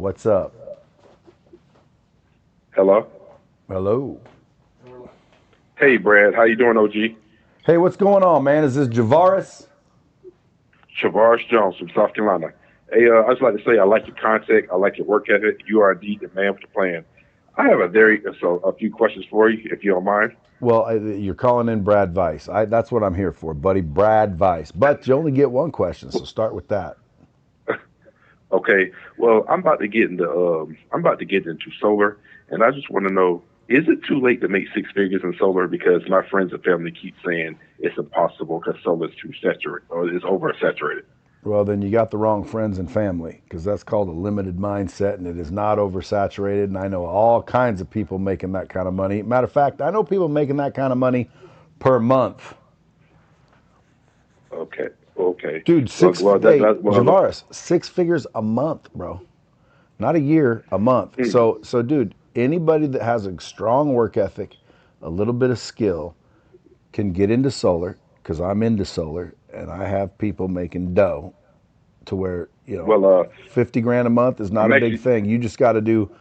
What's up? Hello. Hello. Hey, Brad. How you doing, OG? Hey, what's going on, man? Is this Javaris? Travaris Jones from South Carolina. Hey, I just like to say I like your content. I like your work ethic. You are indeed the man with the plan. I have a few questions for you, if you don't mind. Well, you're calling in Brad Vice. That's what I'm here for, buddy. Brad Vice. But you only get one question, so start with that. Okay. Well, I'm about to get into solar, and I just want to know: is it too late to make six figures in solar? Because my friends and family keep saying it's impossible because solar is too saturated or it's oversaturated. Well, then you got the wrong friends and family because that's called a limited mindset and it is not oversaturated. And I know all kinds of people making that kind of money. Matter of fact, I know people making that kind of money per month. Okay. Okay. Dude, hey, Javaris, six figures a month, bro. Not a year, a month. mm, So, dude, anybody that has a strong work ethic, a little bit of skill, can get into solar because I'm into solar and I have people making dough to where, well, 50 grand a month is not I'm a big actually thing. You just got to do,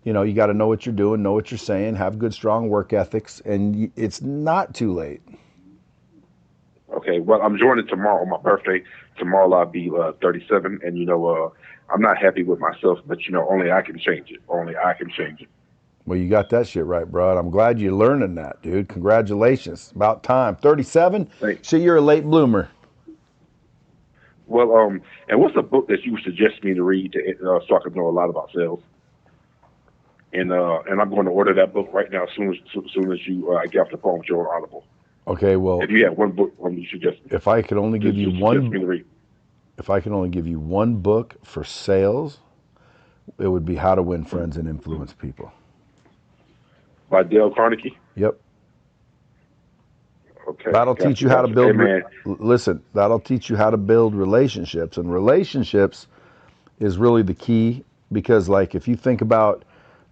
you got to know what you're doing, know what you're saying, have good, strong work ethics, and it's not too late. okay. Well, I'm joining tomorrow on my birthday. Tomorrow I'll be 37, and I'm not happy with myself, but only I can change it. Only I can change it. Well, you got that shit right, bro. I'm glad you're learning that, dude. Congratulations. About time. 37? Thank. Shit, you're a late bloomer. Well, and what's a book that you would suggest me to read so I can know a lot about sales? And I'm going to order that book right now as soon as you I get off the phone with your Audible. Okay, well, If you have one book you suggest if I could only give you suggest me to read if I could only give you one book for sales, it would be How to Win Friends and Influence People. by Dale Carnegie. Yep. Okay, That'll teach gotcha, you how to gotcha. Hey build. man, Listen, that'll teach you how to build relationships, and relationships is really the key because, like, if you think about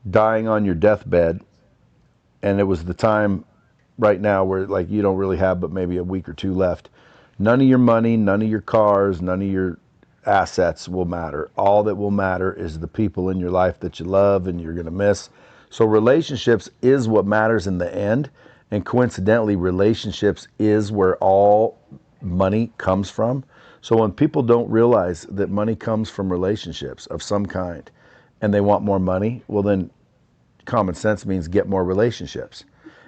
dying on your deathbed, and it was the time right now where like you don't really have but maybe a week or two left, none of your money, none of your cars, none of your assets will matter. All that will matter is the people in your life that you love and you're going to miss. So relationships is what matters in the end. And coincidentally, relationships is where all money comes from. So when people don't realize that money comes from relationships of some kind and they want more money, well, then common sense means get more relationships.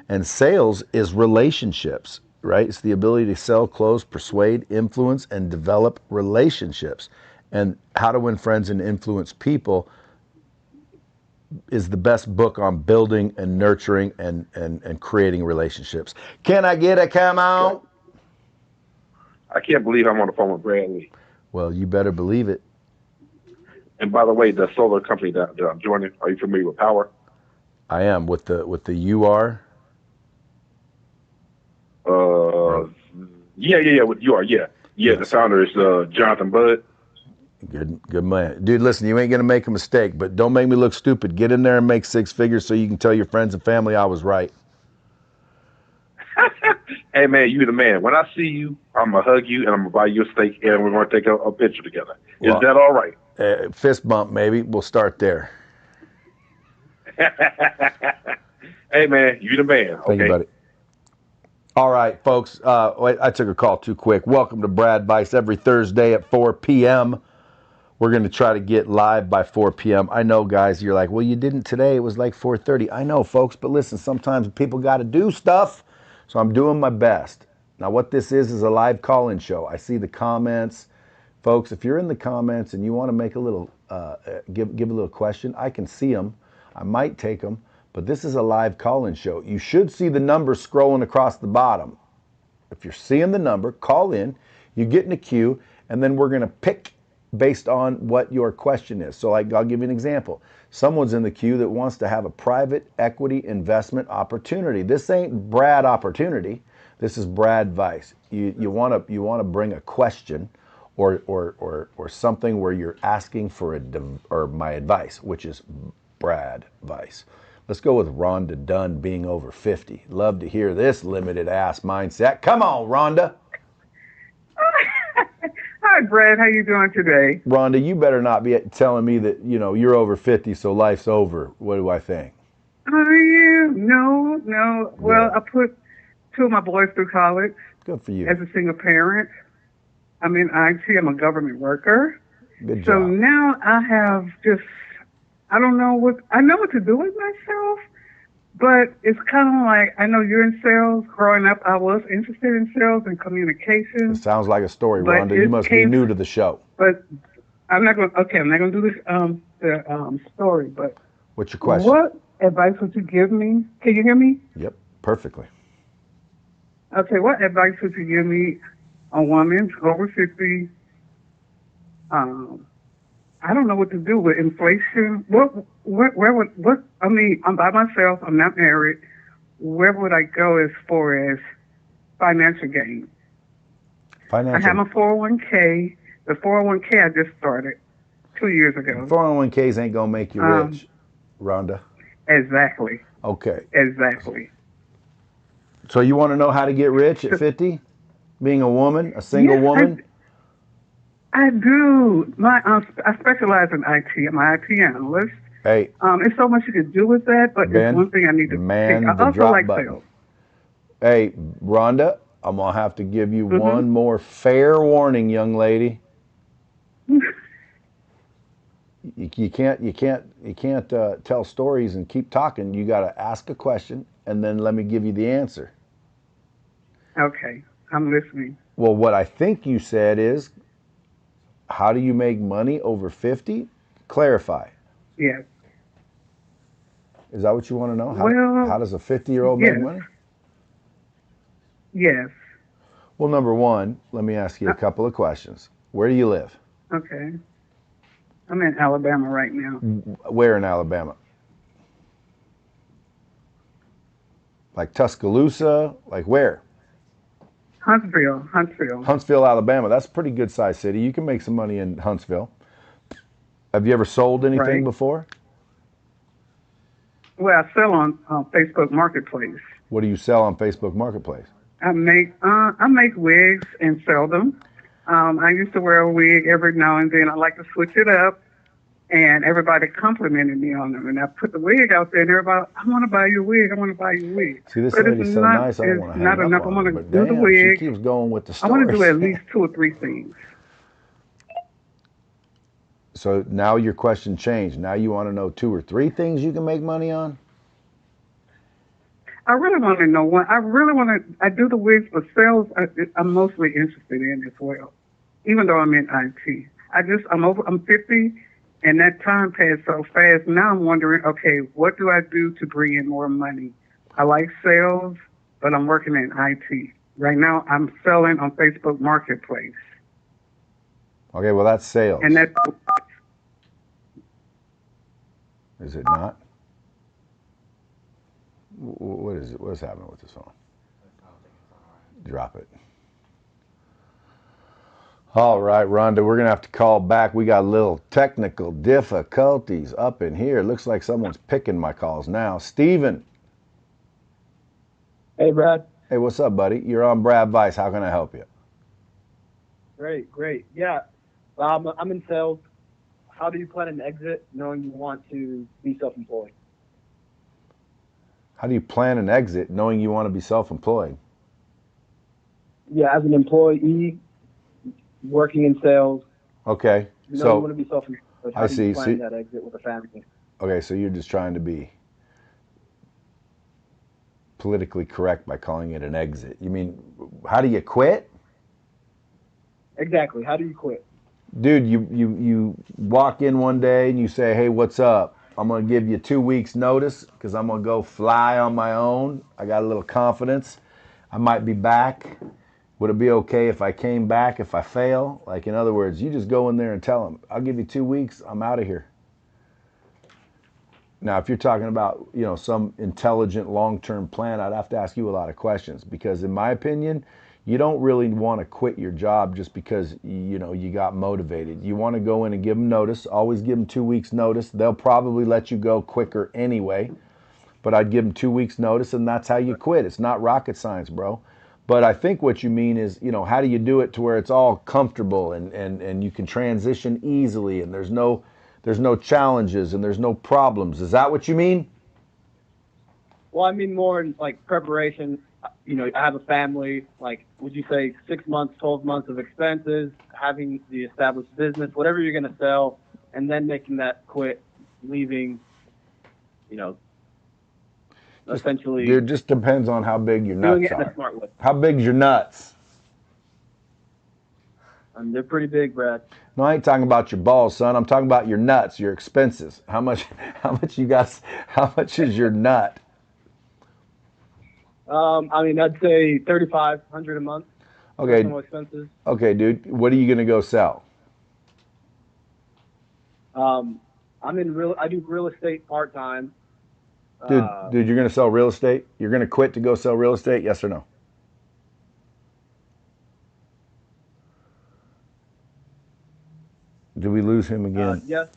And sales is relationships, right? It's the ability to sell, close, persuade, influence, and develop relationships. And How to Win Friends and Influence People is the best book on building and nurturing and creating relationships. Can I get a come okay. on? I can't believe I'm on the phone with Bradley. Well, you better believe it. And by the way, the solar company that I'm joining, are you familiar with Power? I am with the UR Uh, or yeah. What you are? Yeah, yeah. The yes. founder is Jonathan Budd. Good man. Dude, listen, you ain't gonna make a mistake, but don't make me look stupid. Get in there and make six figures so you can tell your friends and family I was right. Hey man, you the man. When I see you, I'm gonna hug you and I'm gonna buy you a steak and we're gonna take a picture together. Is Well, that all right? fist bump, maybe. We'll start there. Hey man, you the man. Thank you, Okay. buddy. All right, folks. Wait, I took a call too quick. Welcome to Brad Vice every Thursday at 4 p.m. We're going to try to get live by 4 p.m. I know, guys, you're like, well, you didn't today. It was like 4:30. I know, folks, but listen, sometimes people got to do stuff, so I'm doing my best. Now, what this is a live call-in show. I see the comments. Folks, if you're in the comments and you want to make a little, give a little question, I can see them. I might take them, but this is a live call-in show. You should see the number scrolling across the bottom. If you're seeing the number, call in, you get in a queue, and then we're going to pick based on what your question is. So like, I'll give you an example. Someone's in the queue that wants to have a private equity investment opportunity. This ain't Brad opportunity. This is Brad Vice. You want to bring a question or something where you're asking for or my advice, which is Brad Vice. Let's go with Rhonda Dunn being over 50. Love to hear this limited ass mindset. Come on, Rhonda. Hi, Hi, Brad. How you doing today? Rhonda, you better not be telling me that, you're over 50, so life's over. What do I think? Are you? No, no. Well, Good. I put two of my boys through college Good for you. as a single parent. I'm in IT. I'm a government worker. Good So job. now I have just, I know what to do with myself, but it's kind of like, I know you're in sales. Growing up, I was interested in sales and It communication, sounds like a story, but Rhonda. You it must be came, new to the show. but I'm not going to do this, story, but What's your question? what advice would you give me? Can you hear me? Yep, perfectly. Okay, what advice would you give me, a woman over 50? Um, I don't know what to do with inflation. Where would, I mean, I'm by myself, I'm not married. Where would I go as far as financial gain? I have Financial my 401k. The 401k I just started 2 years ago. 401ks ain't gonna make you Um, rich, Rhonda. exactly, Okay. exactly. So you want to know how to get rich at So, 50? Being a woman, a single yes, woman? I do. I specialize in IT. I'm an IT analyst. Hey, There's so much you can do with that, but it's Ben, one thing I need to pick. man, the I also drop like button. sales. Hey, Rhonda, I'm gonna have to give you Hmm. one more fair warning, young lady. You can't tell stories and keep talking. You got to ask a question and then let me give you the answer. Okay, I'm listening. Well, what I think you said is, how do you make money over 50? Clarify. Yes. Is that what you want to know? How Well, does a 50-year-old make yes, money? yes. Well, number one, let me ask you Uh, a couple of questions. Where do you live? okay. I'm in Alabama right now. Where in Alabama? Like Tuscaloosa? Like where? Huntsville, Huntsville. Huntsville, Alabama. That's a pretty good sized city. You can make some money in Huntsville. Have you ever sold anything Right. before? Well, I sell on Facebook Marketplace. What do you sell on Facebook Marketplace? I make wigs and sell them. I used to wear a wig every now and then. I like to switch it up, and everybody complimented me on them. And I put the wig out there, and everybody, I want to buy your wig. I want to buy your wig. See, this But lady's so nice, I don't it's want to not hang up enough. I on her, want to but do the damn, she wig. keeps going with the I want to do stories. at least two or three things. So now your question changed. Now you want to know two or three things you can make money on? I really want to know what I really want to. I do the wigs, but sales I'm mostly interested in as well. Even though I'm in IT, I'm over. I'm 50, and that time passed so fast. Now I'm wondering, okay, what do I do to bring in more money? I like sales, but I'm working in IT right now. I'm selling on Facebook Marketplace, Okay, well, that's and sales. that's Is it not? What is it? What's happening with this phone? Drop it. All right, Rhonda, we're going to have to call back. We got a little technical difficulties up in here. It looks like someone's picking my calls now. Steven. Hey, Brad. Hey, what's up, buddy? You're on BRADVICE. How can I help you? Great, great. Yeah, I'm in sales. How do you plan an exit knowing you want to be self-employed? How do you plan an exit knowing you want to be self-employed? Yeah, as an employee working in sales, Okay, you know you so want to be self-employed. I How do you see. plan See, that exit with a family? okay, so you're just trying to be politically correct by calling it an exit. You mean, how do you quit? Exactly. How do you quit? Dude, you walk in one day and you say, hey, what's up? I'm going to give you 2 weeks notice because I'm going to go fly on my own. I got a little confidence. I might be back. Would it be okay if I came back if I fail? Like, in other words, you just go in there and tell them, I'll give you 2 weeks. I'm out of here. Now, if you're talking about, some intelligent long-term plan, I'd have to ask you a lot of questions because in my opinion, you don't really want to quit your job just because, you got motivated. You want to go in and give them notice. Always give them 2 weeks notice. They'll probably let you go quicker anyway, but I'd give them 2 weeks notice and that's how you quit. It's not rocket science, bro. But I think what you mean is, how do you do it to where it's all comfortable and you can transition easily and there's no challenges and there's no problems. Is that what you mean? Well, I mean more in like preparation. I have a family. Like, would you say 6 months, 12 months of expenses, having the established business, whatever you're going to sell, and then making that quit, leaving, you know, essentially Dude, it just depends on how big your doing nuts it in a are. smart way. How big's your nuts? And they're pretty big, Brad. No, I ain't talking about your balls, son. I'm talking about your nuts, your expenses. How much you got? How much is your nut? I mean, I'd say 3,500 a month. Okay. Personal expenses. Okay, dude. What are you gonna go sell? I do real estate part time. Dude, you're gonna sell real estate? You're gonna quit to go sell real estate? Yes or no? Did we lose him again? Yes.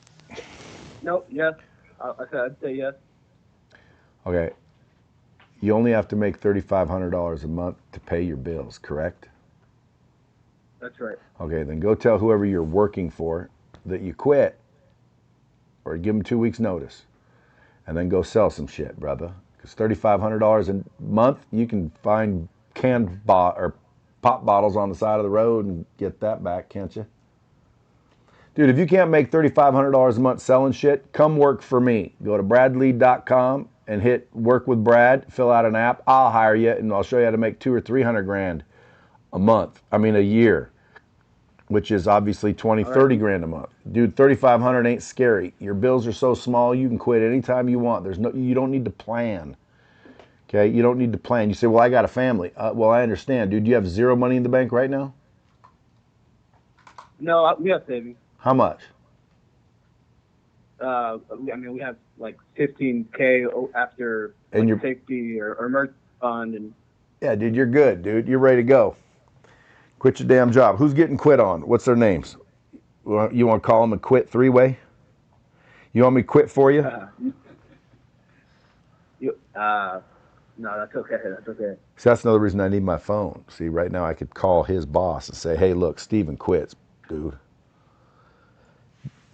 No. Yes. I'd say yes. Okay. You only have to make $3,500 a month to pay your bills, correct? That's right. Okay, then go tell whoever you're working for that you quit, or give them 2 weeks notice, and then go sell some shit, brother. Because $3,500 a month, you can find or pop bottles on the side of the road and get that back, can't you? Dude, if you can't make $3,500 a month selling shit, come work for me. Go to bradlead.com and hit work with Brad, fill out an app. I'll hire you and I'll show you how to make 200 or 300 grand a year, which is obviously 20, 30 grand a month. Dude, 3,500 ain't scary. Your bills are so small, you can quit anytime you want. You don't need to plan. Okay, you don't need to plan. You say, well, I got a family. Well, I understand, dude. Do you have zero money in the bank right now? No, we have savings. How much? We have like 15K after And your safety or emergency fund, and yeah, dude, you're good, dude. You're ready to go. Quit your damn job. Who's getting quit on? What's their names? You want to call them a quit three-way? You want me to quit for you? No, that's okay. That's okay. So that's another reason I need my phone. See, right now I could call his boss and say, hey, look, Steven quits, dude.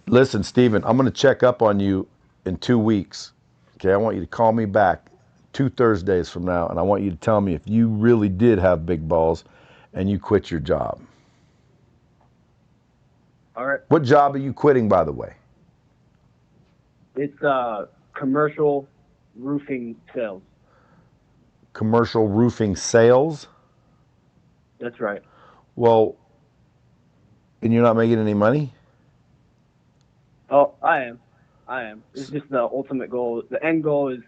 Listen, Steven, I'm going to check up on you in 2 weeks. Okay, I want you to call me back 2 Thursdays from now, and I want you to tell me if you really did have big balls and you quit your job. All right. What job are you quitting, by the way? It's commercial roofing sales. Commercial roofing sales? That's right. Well, and you're not making any money? Oh, I am. It's just the ultimate goal. The end goal is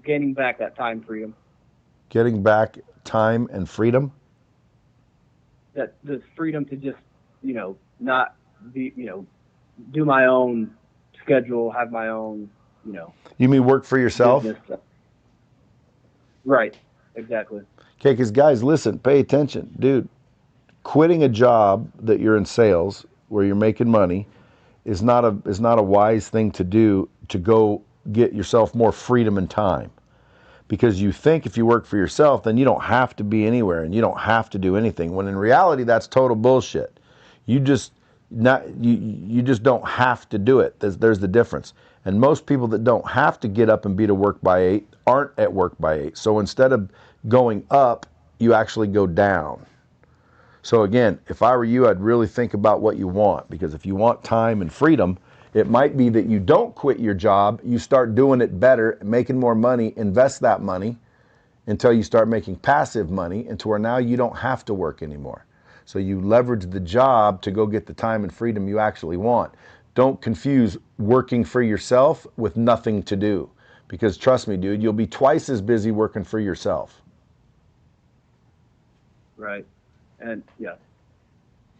gaining back that time freedom. Getting back time and freedom? That the freedom to just, not be, do my own schedule, have my own, You mean work for yourself? business. Right. Exactly. Okay, because guys, listen, pay attention. Dude, quitting a job that you're in sales where you're making money is not a wise thing to do to go get yourself more freedom and time. Because you think if you work for yourself, then you don't have to be anywhere and you don't have to do anything. When in reality, that's total bullshit. You just don't have to do it. There's the difference. And most people that don't have to get up and be to work by 8 aren't at work by 8. So instead of going up, you actually go down. So again, if I were you, I'd really think about what you want, because if you want time and freedom, it might be that you don't quit your job, you start doing it better, making more money, invest that money until you start making passive money, into where now you don't have to work anymore. So you leverage the job to go get the time and freedom you actually want. Don't confuse working for yourself with nothing to do, because trust me, dude, you'll be twice as busy working for yourself. Right. And yeah.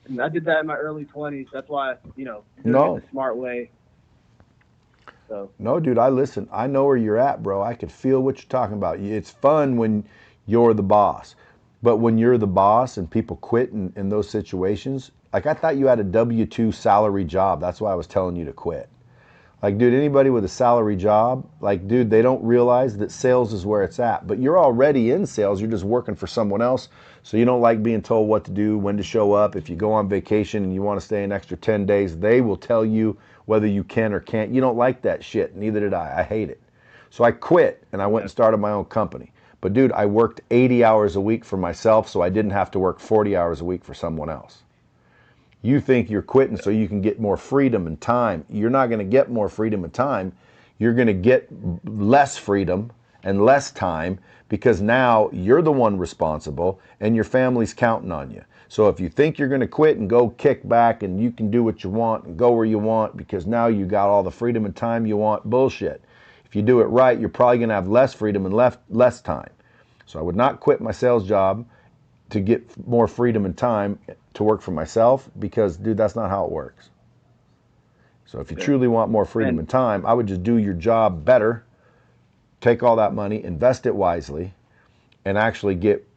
And I did that in my early 20s. That's why, doing it No. the smart way. So. No, dude, I listen. I know where you're at, bro. I can feel what you're talking about. It's fun when you're the boss. But when you're the boss and people quit in those situations, like I thought you had a W-2 salary job. That's why I was telling you to quit. Like, dude, anybody with a salary job, like, dude, they don't realize that sales is where it's at. But you're already in sales. You're just working for someone else. So you don't like being told what to do, when to show up. If you go on vacation and you want to stay an extra 10 days, they will tell you whether you can or can't. You don't like that shit. Neither did I. I hate it. So I quit and I went and started my own company. But dude, I worked 80 hours a week for myself so I didn't have to work 40 hours a week for someone else. You think you're quitting so you can get more freedom and time. You're not going to get more freedom and time. You're going to get less freedom and less time because now you're the one responsible and your family's counting on you. So if you think you're going to quit and go kick back and you can do what you want and go where you want because now you got all the freedom and time you want, bullshit. If you do it right, you're probably going to have less freedom and less time. So I would not quit my sales job to get more freedom and time to work for myself because, dude, that's not how it works. So if you truly want more freedom and time, I would just do your job better, take all that money, invest it wisely, and actually get,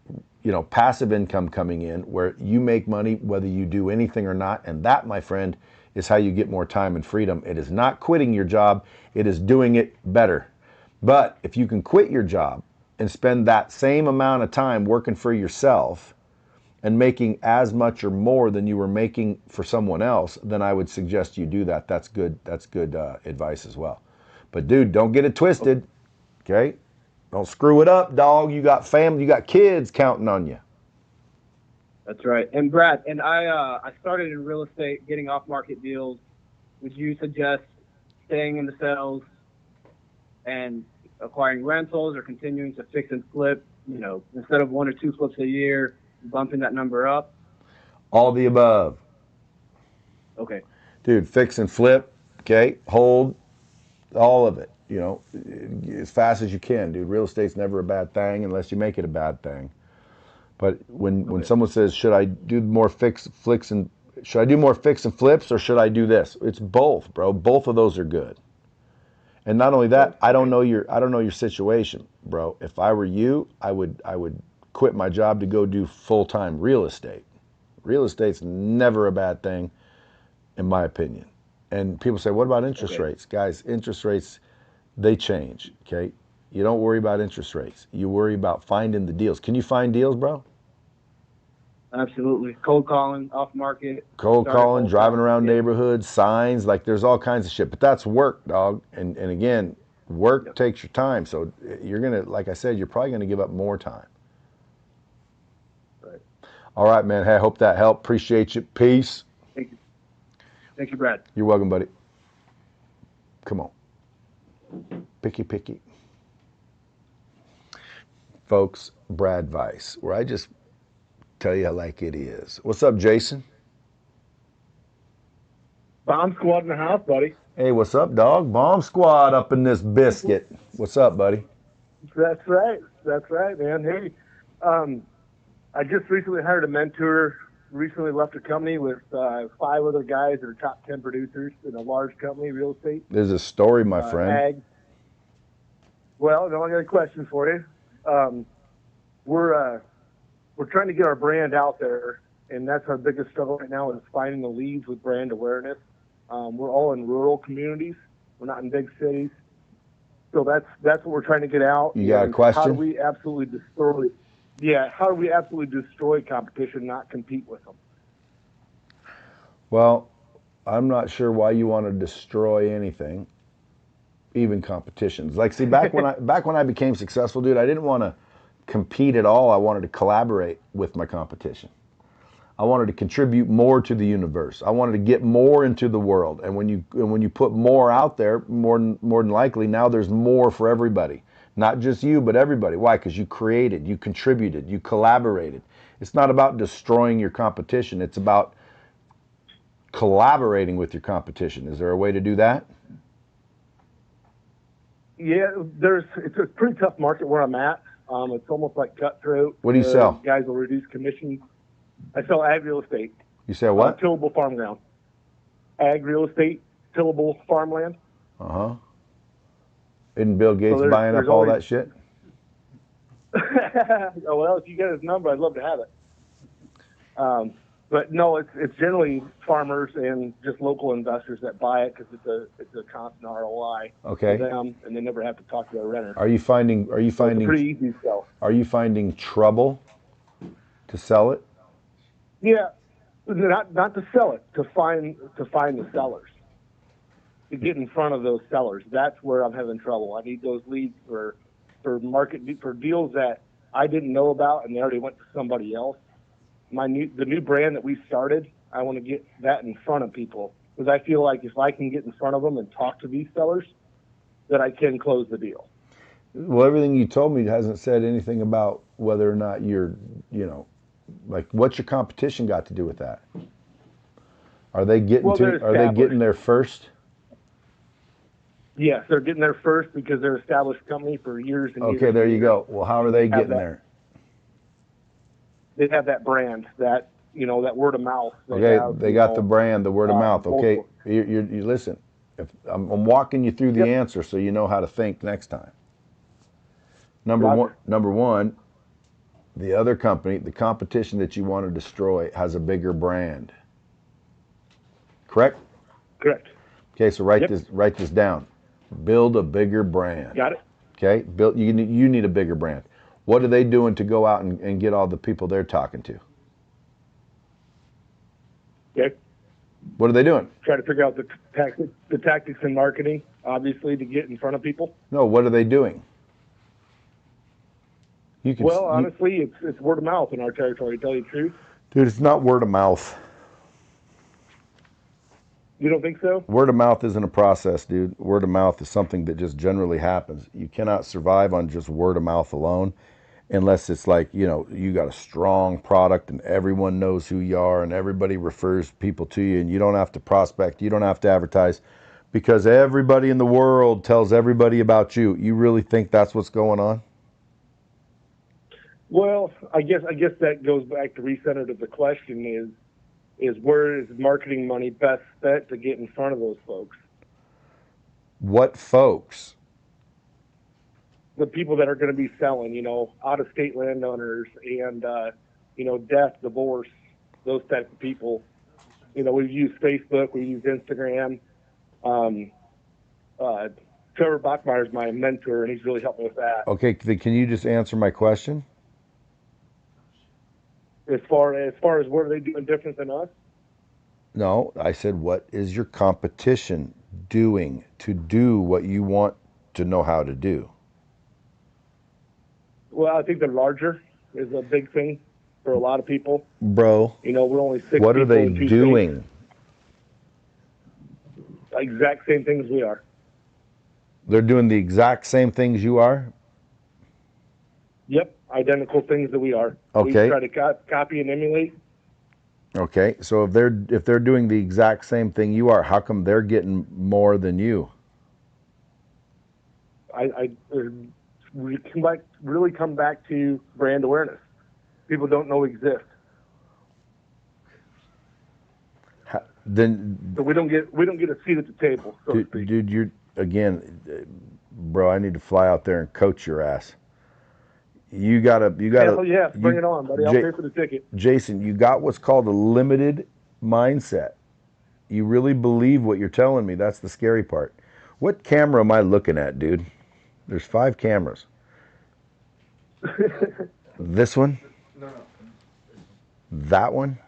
passive income coming in where you make money whether you do anything or not. And that, my friend, is how you get more time and freedom. It is not quitting your job. It is doing it better. But if you can quit your job and spend that same amount of time working for yourself and making as much or more than you were making for someone else, then I would suggest you do that. That's good. That's good advice as well. But dude, don't get it twisted. Okay? Don't screw it up, dog. You got family, you got kids counting on you. That's right. And Brad, and I started in real estate, getting off-market deals. Would you suggest staying in the sales and acquiring rentals or continuing to fix and flip, instead of 1 or 2 flips a year, bumping that number up? All the above. Okay. Dude, fix and flip, okay? Hold, all of it, as fast as you can, dude. Real estate's never a bad thing unless you make it a bad thing. But when someone says, should I do more fix and flips or should I do this? It's both, bro. Both of those are good. And not only that, I don't know your situation, bro. If I were you, I would quit my job to go do full-time real estate. Real estate's never a bad thing, in my opinion. And people say, what about interest rates? Guys, interest rates, they change, okay? You don't worry about interest rates. You worry about finding the deals. Can you find deals, bro? Absolutely. Cold calling, off market. Cold calling, driving around neighborhoods, signs, like there's all kinds of shit. But that's work, dog. And again, work takes your time. So you're going to, like I said, you're probably going to give up more time. Right. All right, man. Hey, I hope that helped. Appreciate you. Peace. Thank you. Thank you, Brad. You're welcome, buddy. Come on. Picky. Folks, BRADVICE, where I just tell you like it is. What's up, Jason? Bomb squad in the house, buddy. Hey, what's up, dog? Bomb squad up in this biscuit. What's up, buddy? That's right, man. Hey, I just recently hired a mentor. Recently left a company with 5 other guys that are top 10 producers in a large company, real estate. There's a story, my friend. Ag. Well, no, I got a question for you. We're trying to get our brand out there, and that's our biggest struggle right now is finding the leads with brand awareness. We're all in rural communities. We're not in big cities. So that's what we're trying to get out. You got a question? How do we absolutely destroy? Yeah, how do we absolutely destroy competition, not compete with them? Well, I'm not sure why you want to destroy anything, even competitions. Like, see, back when I became successful, dude, I didn't want to compete at all. I wanted to collaborate with my competition. I wanted to contribute more to the universe. I wanted to get more into the world. And when you put more out there, more than likely, now there's more for everybody. Not just you, but everybody. Why? Because you created, you contributed, you collaborated. It's not about destroying your competition. It's about collaborating with your competition. Is there a way to do that? Yeah, it's a pretty tough market where I'm at. It's almost like cutthroat. What do you sell? Guys will reduce commission. I sell ag real estate. You sell what? Tillable farm ground. Ag real estate, tillable farmland. Uh-huh. Isn't Bill Gates buying up all that shit? Well, if you get his number, I'd love to have it. But no, it's generally farmers and just local investors that buy it because it's a constant ROI Okay. for them, and they never have to talk to their renter. Are you finding So it's pretty easy to sell. Are you finding trouble to sell it? Yeah, not to sell it, to find the sellers, to get in front of those sellers. That's where I'm having trouble. I need those leads for deals that I didn't know about and they already went to somebody else. The new brand that we started, I want to get that in front of people because I feel like if I can get in front of them and talk to these sellers, that I can close the deal. Well, everything you told me hasn't said anything about whether or not you're, like what's your competition got to do with that? Are they getting there first? Yes, they're getting there first because they're an established company for years and years. Okay, there you go. Well, how are they getting there? They have that brand, that word of mouth. They got the brand, the word of mouth. Okay, you listen. If I'm walking you through the answer, so you know how to think next time. Number one, the other company, the competition that you want to destroy, has a bigger brand. Correct? Correct. Okay, so write this down. Build a bigger brand. Got it. Okay, you need a bigger brand. What are they doing to go out and get all the people they're talking to? Okay. What are they doing? Try to figure out the tactics in marketing, obviously, to get in front of people. No, what are they doing? Honestly, it's word of mouth in our territory, to tell you the truth. Dude, it's not word of mouth. You don't think so? Word of mouth isn't a process, dude. Word of mouth is something that just generally happens. You cannot survive on just word of mouth alone unless it's like, you got a strong product and everyone knows who you are and everybody refers people to you and you don't have to prospect, you don't have to advertise because everybody in the world tells everybody about you. You really think that's what's going on? Well, I guess that goes back to recenter to the question is where is marketing money best spent to get in front of those folks? What folks? The people that are going to be selling, out-of-state landowners and, death, divorce, those types of people. We've used Facebook, we've used Instagram. Trevor Bachmeyer's my mentor, and he's really helped me with that. Okay, can you just answer my question? As far as what are they doing different than us? No, I said, what is your competition doing to do what you want to know how to do? Well, I think the larger is a big thing for a lot of people. Bro, we're only 6 what are they doing? Exact same things we are. They're doing the exact same things you are? Yep, identical things that we are. Okay. We try to copy and emulate. Okay, so if they're doing the exact same thing you are, how come they're getting more than you? We really come back to brand awareness. People don't know exist. So we don't get a seat at the table. So dude, you're bro. I need to fly out there and coach your ass. You gotta. Hell yeah, bring it on, buddy. I'll pay for the ticket. Jason, you got what's called a limited mindset. You really believe what you're telling me. That's the scary part. What camera am I looking at, dude? There's 5 cameras. This one? No. That one?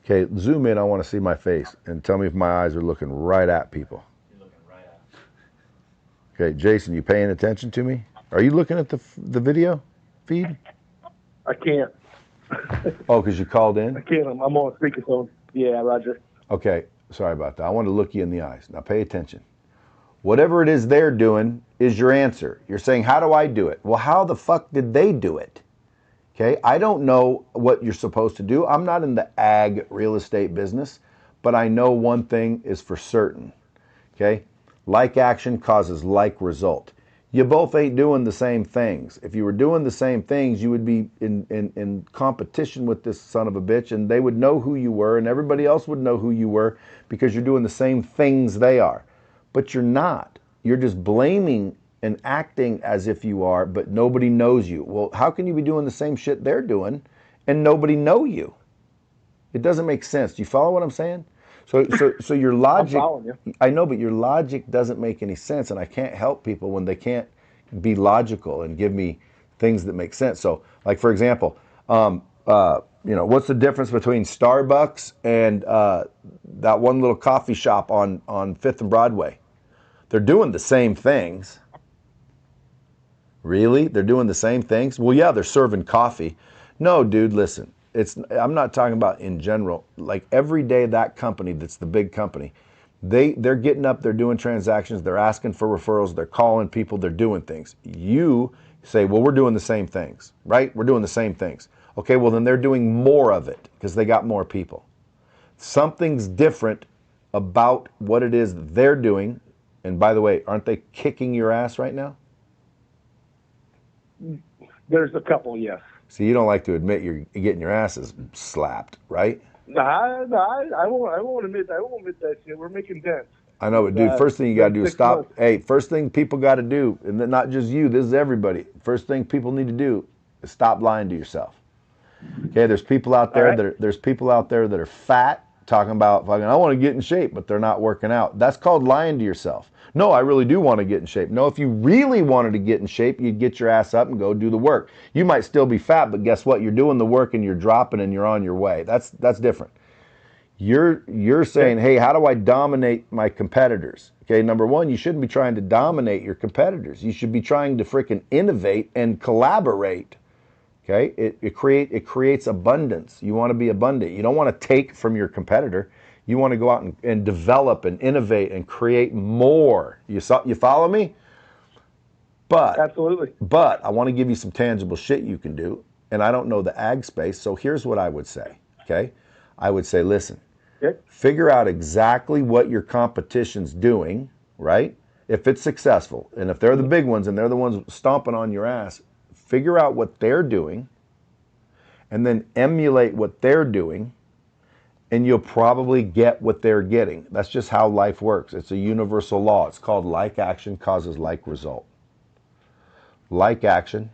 Okay, zoom in. I want to see my face and tell me if my eyes are looking right at people. You're looking right at. Okay, Jason, you paying attention to me? Are you looking at the video feed? I can't. Oh, because you called in? I can't. I'm on speakerphone. Yeah, Roger. Okay, sorry about that. I want to look you in the eyes. Now pay attention. Whatever it is they're doing is your answer. You're saying, how do I do it? Well, how the fuck did they do it? Okay, I don't know what you're supposed to do. I'm not in the ag real estate business, but I know one thing is for certain. Okay, like action causes like result. You both ain't doing the same things. If you were doing the same things, you would be in competition with this son of a bitch, and they would know who you were, and everybody else would know who you were because you're doing the same things they are. But you're not. You're just blaming and acting as if you are, but nobody knows you. Well, how can you be doing the same shit they're doing and nobody know you? It doesn't make sense. Do you follow what I'm saying? So your logic, I'm following you. I know, but your logic doesn't make any sense, and I can't help people when they can't be logical and give me things that make sense. So, like for example, what's the difference between Starbucks and that one little coffee shop on Fifth and Broadway? They're doing the same things. Really? They're doing the same things? Well, yeah, they're serving coffee. No, dude, listen. I'm not talking about in general. Like every day that company that's the big company, they're getting up, they're doing transactions, they're asking for referrals, they're calling people, they're doing things. You say, well, we're doing the same things, right? We're doing the same things. Okay, well then they're doing more of it because they got more people. Something's different about what it is that they're doing. And by the way, aren't they kicking your ass right now? There's a couple, yes. So you don't like to admit you're getting your asses slapped, right? No, I won't admit that shit. We're making dents. I know, but dude, first thing you got to do is stop. Hey, first thing people got to do, and not just you, this is everybody. First thing people need to do is stop lying to yourself. Okay, there's people out there that are fat, talking about fucking, I want to get in shape, but they're not working out. That's called lying to yourself. No, I really do want to get in shape. No, if you really wanted to get in shape, you'd get your ass up and go do the work. You might still be fat, but guess what? You're doing the work and you're dropping and you're on your way. That's different. You're saying, hey, how do I dominate my competitors? Okay, number one, you shouldn't be trying to dominate your competitors. You should be trying to freaking innovate and collaborate. Okay, it creates abundance. You want to be abundant. You don't want to take from your competitor. You want to go out and develop and innovate and create more. You follow me? But absolutely. But I want to give you some tangible shit you can do. And I don't know the ag space, so here's what I would say. Okay, I would say, listen, figure out exactly what your competition's doing, right? If it's successful, and if they're the big ones and they're the ones stomping on your ass, figure out what they're doing, and then emulate what they're doing, and you'll probably get what they're getting. That's just how life works. It's a universal law. It's called like action causes like result. Like action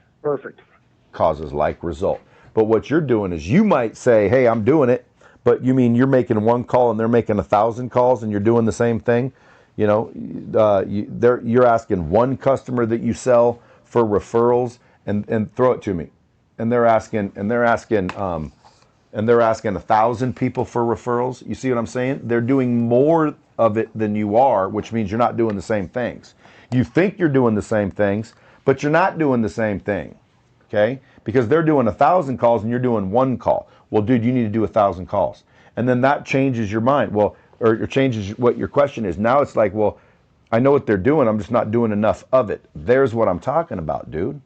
causes like result. But what you're doing is you might say, hey, I'm doing it, but you mean you're making one call and they're making 1,000 calls and you're doing the same thing? You know, you're asking one customer that you sell for referrals and throw it to me, and they're asking 1,000 people for referrals. You see what I'm saying? They're doing more of it than you are, which means you're not doing the same things. You think you're doing the same things, but you're not doing the same thing. Okay? Because they're doing 1,000 calls and you're doing one call. Well, dude, you need to do 1,000 calls. And then that changes your mind. Well, or it changes what your question is. Now it's like, well, I know what they're doing. I'm just not doing enough of it. There's what I'm talking about, dude.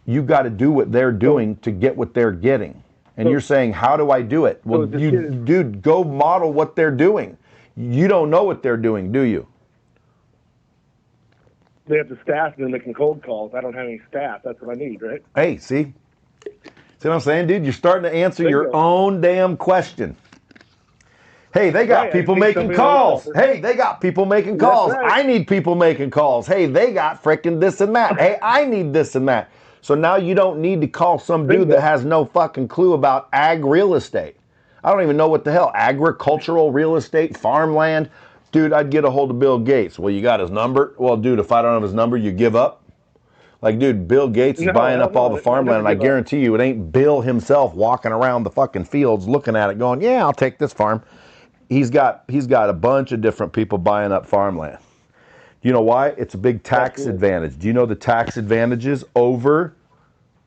You got to do what they're doing to get what they're getting. And you're saying, how do I do it? Well, dude, go model what they're doing. You don't know what they're doing, do you? They have the staff and then they can cold calls. I don't have any staff. That's what I need, right? Hey, see what I'm saying, dude? You're starting to answer your own damn question. Hey, they got people making calls. Hey, they got people making calls. I need people making calls. Hey, they got frickin' this and that. Hey, I need this and that. So now you don't need to call some dude that has no fucking clue about ag real estate. I don't even know what the hell. Agricultural real estate, farmland. Dude, I'd get a hold of Bill Gates. Well, you got his number? Well, dude, if I don't have his number, you give up? Like, dude, Bill Gates is buying up all the farmland, and I guarantee you it ain't Bill himself walking around the fucking fields looking at it going, yeah, I'll take this farm. He's got a bunch of different people buying up farmland. You know why? It's a big tax advantage. Do you know the tax advantages over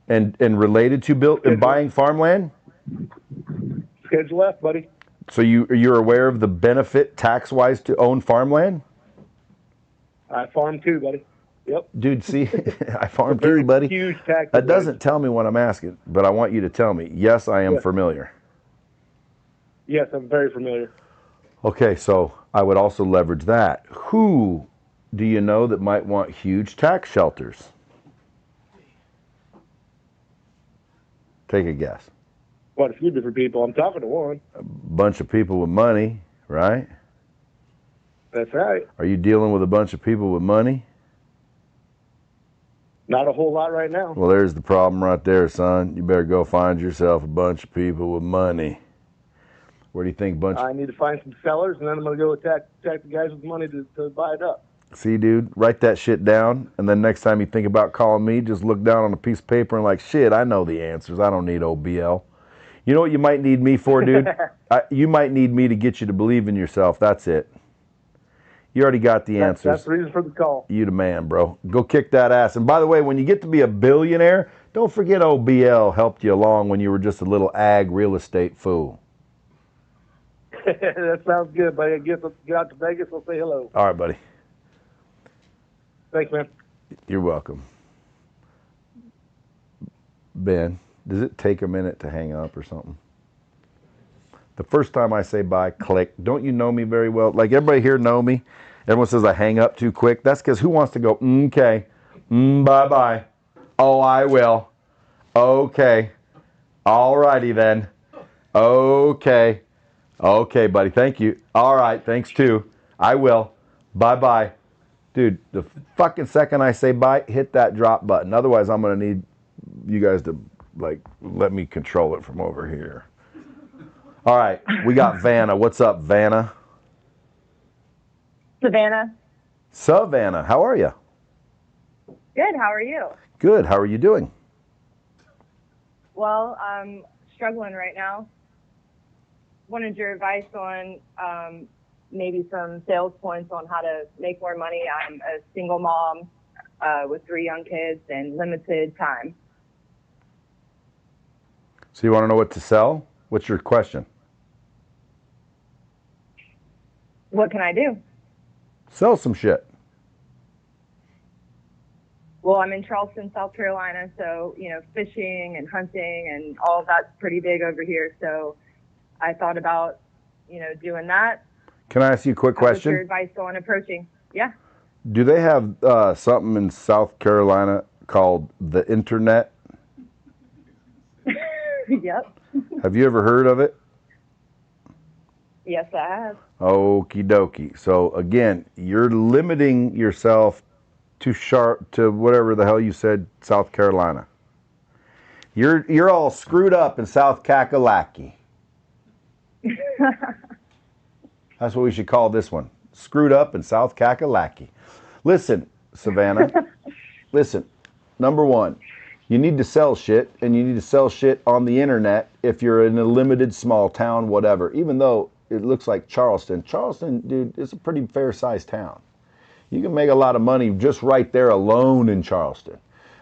and related to buying farmland? Schedule F, buddy. So you're aware of the benefit tax-wise to own farmland? I farm too, buddy. Yep. Dude, see, I farm too, buddy. Huge tax that doesn't tell me what I'm asking, but I want you to tell me. Yes, I am familiar. Yes, I'm very familiar. Okay, so I would also leverage that. Who do you know that might want huge tax shelters? Take a guess. What, a few different people. I'm talking to one. A bunch of people with money, right? That's right. Are you dealing with a bunch of people with money? Not a whole lot right now. Well, there's the problem right there, son. You better go find yourself a bunch of people with money. Where do you think bunch? I need to find some sellers, and then I'm going to go attack the guys with money to buy it up. See, dude, write that shit down, and then next time you think about calling me, just look down on a piece of paper and like, shit, I know the answers. I don't need OBL. You know what you might need me for, dude? You might need me to get you to believe in yourself. That's it. You already got the answers. That's the reason for the call. You the man, bro. Go kick that ass. And by the way, when you get to be a billionaire, don't forget OBL helped you along when you were just a little ag real estate fool. That sounds good, buddy. Get out to Vegas. We'll say hello. All right, buddy. Thanks, man. You're welcome. Ben, does it take a minute to hang up or something? The first time I say bye, click. Don't you know me very well? Like, everybody here know me. Everyone says I hang up too quick. That's because who wants to go, okay, bye-bye. Oh, I will. Okay. All righty then. Okay. Okay, buddy. Thank you. All right. Thanks, too. I will. Bye-bye. Dude, the fucking second I say bye, hit that drop button. Otherwise, I'm going to need you guys to, like, let me control it from over here. All right. We got Vanna. What's up, Vanna? Savannah. Savannah. How are you? Good. How are you? Good. How are you doing? Well, I'm struggling right now. Wanted your advice on maybe some sales points on how to make more money. I'm a single mom with 3 young kids and limited time. So you want to know what to sell? What's your question? What can I do? Sell some shit. Well, I'm in Charleston, South Carolina, so, fishing and hunting and all of that's pretty big over here. So I thought about, doing that. Can I ask you a quick question? What's your advice on approaching? Yeah. Do they have something in South Carolina called the internet? Yep. Have you ever heard of it? Yes, I have. Okie dokie. So again, you're limiting yourself to whatever the hell you said, South Carolina. You're all screwed up in South Kakalaki. That's what we should call this one. Screwed up in South Kakalaki. Listen, Savannah. Listen, number one, you need to sell shit, and you need to sell shit on the internet if you're in a limited small town, whatever. Even though it looks like Charleston. Charleston, dude, it's a pretty fair-sized town. You can make a lot of money just right there alone in Charleston.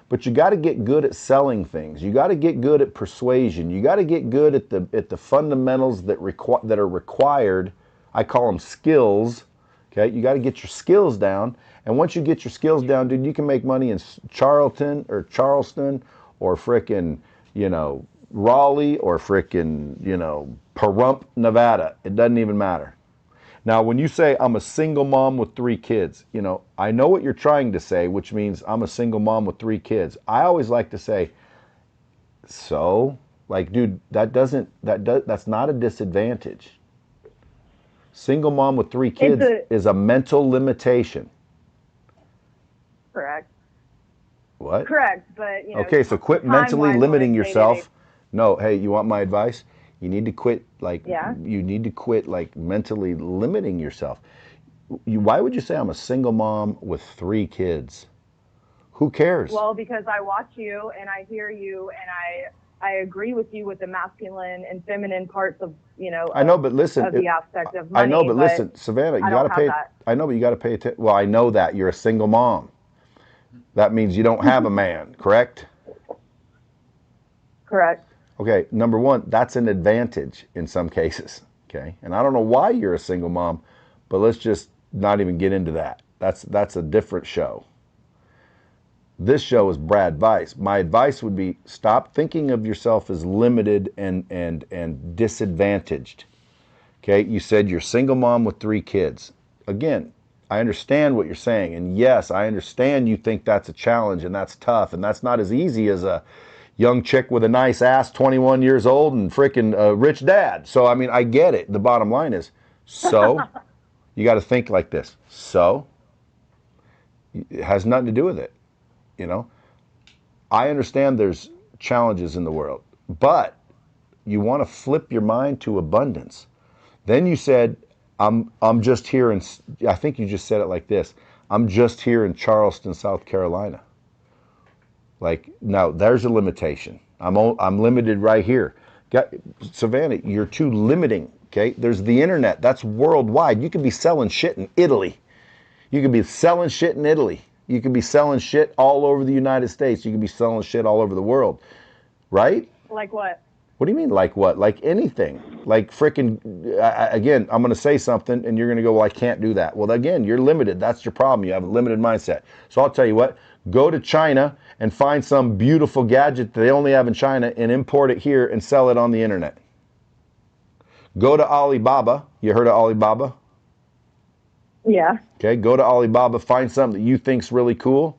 But you got to get good at selling things. You got to get good at persuasion. You got to get good at the fundamentals that are required. I call them skills. Okay, you got to get your skills down. And once you get your skills down, dude, you can make money in Charleston or frickin', Raleigh or frickin', Pahrump, Nevada. It doesn't even matter. Now, when you say I'm a single mom with 3 kids, I know what you're trying to say, which means I'm a single mom with 3 kids. I always like to say, so, like, dude, that's not a disadvantage. Single mom with 3 kids is a mental limitation. Correct. What? Correct, but Okay, so quit mentally limiting yourself. No, hey, you want my advice? You need to quit, mentally limiting yourself. Why would you say I'm a single mom with 3 kids? Who cares? Well, because I watch you and I hear you and I agree with you with the masculine and feminine parts of, I know, but listen, of the aspect of money. I know, but listen, Savannah, you got to pay. I know, but you got to pay attention. Well, I know that you're a single mom. That means you don't have a man, correct? Correct. Okay, number one, that's an advantage in some cases, okay? And I don't know why you're a single mom, but let's just not even get into that. That's a different show. This show is BRADVICE. My advice would be stop thinking of yourself as limited and disadvantaged, okay? You said you're a single mom with 3 kids. Again, I understand what you're saying, and yes, I understand you think that's a challenge and that's tough, and that's not as easy as a young chick with a nice ass, 21 years old, and freaking rich dad. So, I mean, I get it. The bottom line is, so, you got to think like this. So, it has nothing to do with it, I understand there's challenges in the world, but you want to flip your mind to abundance. Then you said, I'm just here in, I think you just said it like this, I'm just here in Charleston, South Carolina. Like, no, there's a limitation. I'm limited right here. Savannah, you're too limiting, okay? There's the internet. That's worldwide. You could be selling shit in Italy. You could be selling shit in Italy. You could be selling shit all over the United States. You could be selling shit all over the world, right? Like what? What do you mean, like what? Like anything. Like freaking, again, I'm going to say something and you're going to go, well, I can't do that. Well, again, you're limited. That's your problem. You have a limited mindset. So I'll tell you what, go to China and find some beautiful gadget that they only have in China and import it here and sell it on the internet. Go to Alibaba. You heard of Alibaba? Yeah. Okay, go to Alibaba, find something that you think's really cool,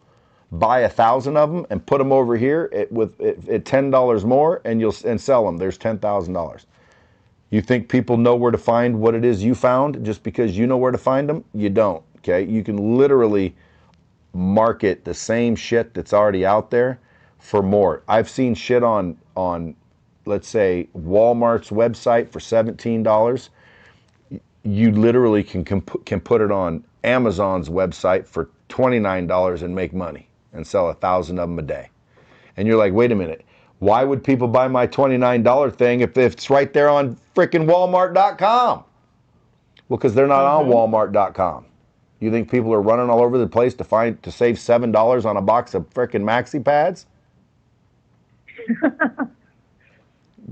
buy 1,000 of them and put them over here at $10 more and sell them. There's $10,000. You think people know where to find what it is you found just because you know where to find them? You don't, okay? You can literally market the same shit that's already out there for more. I've seen shit on let's say Walmart's website for $17. You literally can put it on Amazon's website for $29 and make money and sell 1,000 of them a day. And you're like, wait a minute, why would people buy my $29 thing if it's right there on frickin' Walmart.com? Well, because they're not on Walmart.com. You think people are running all over the place to save $7 on a box of frickin' maxi pads?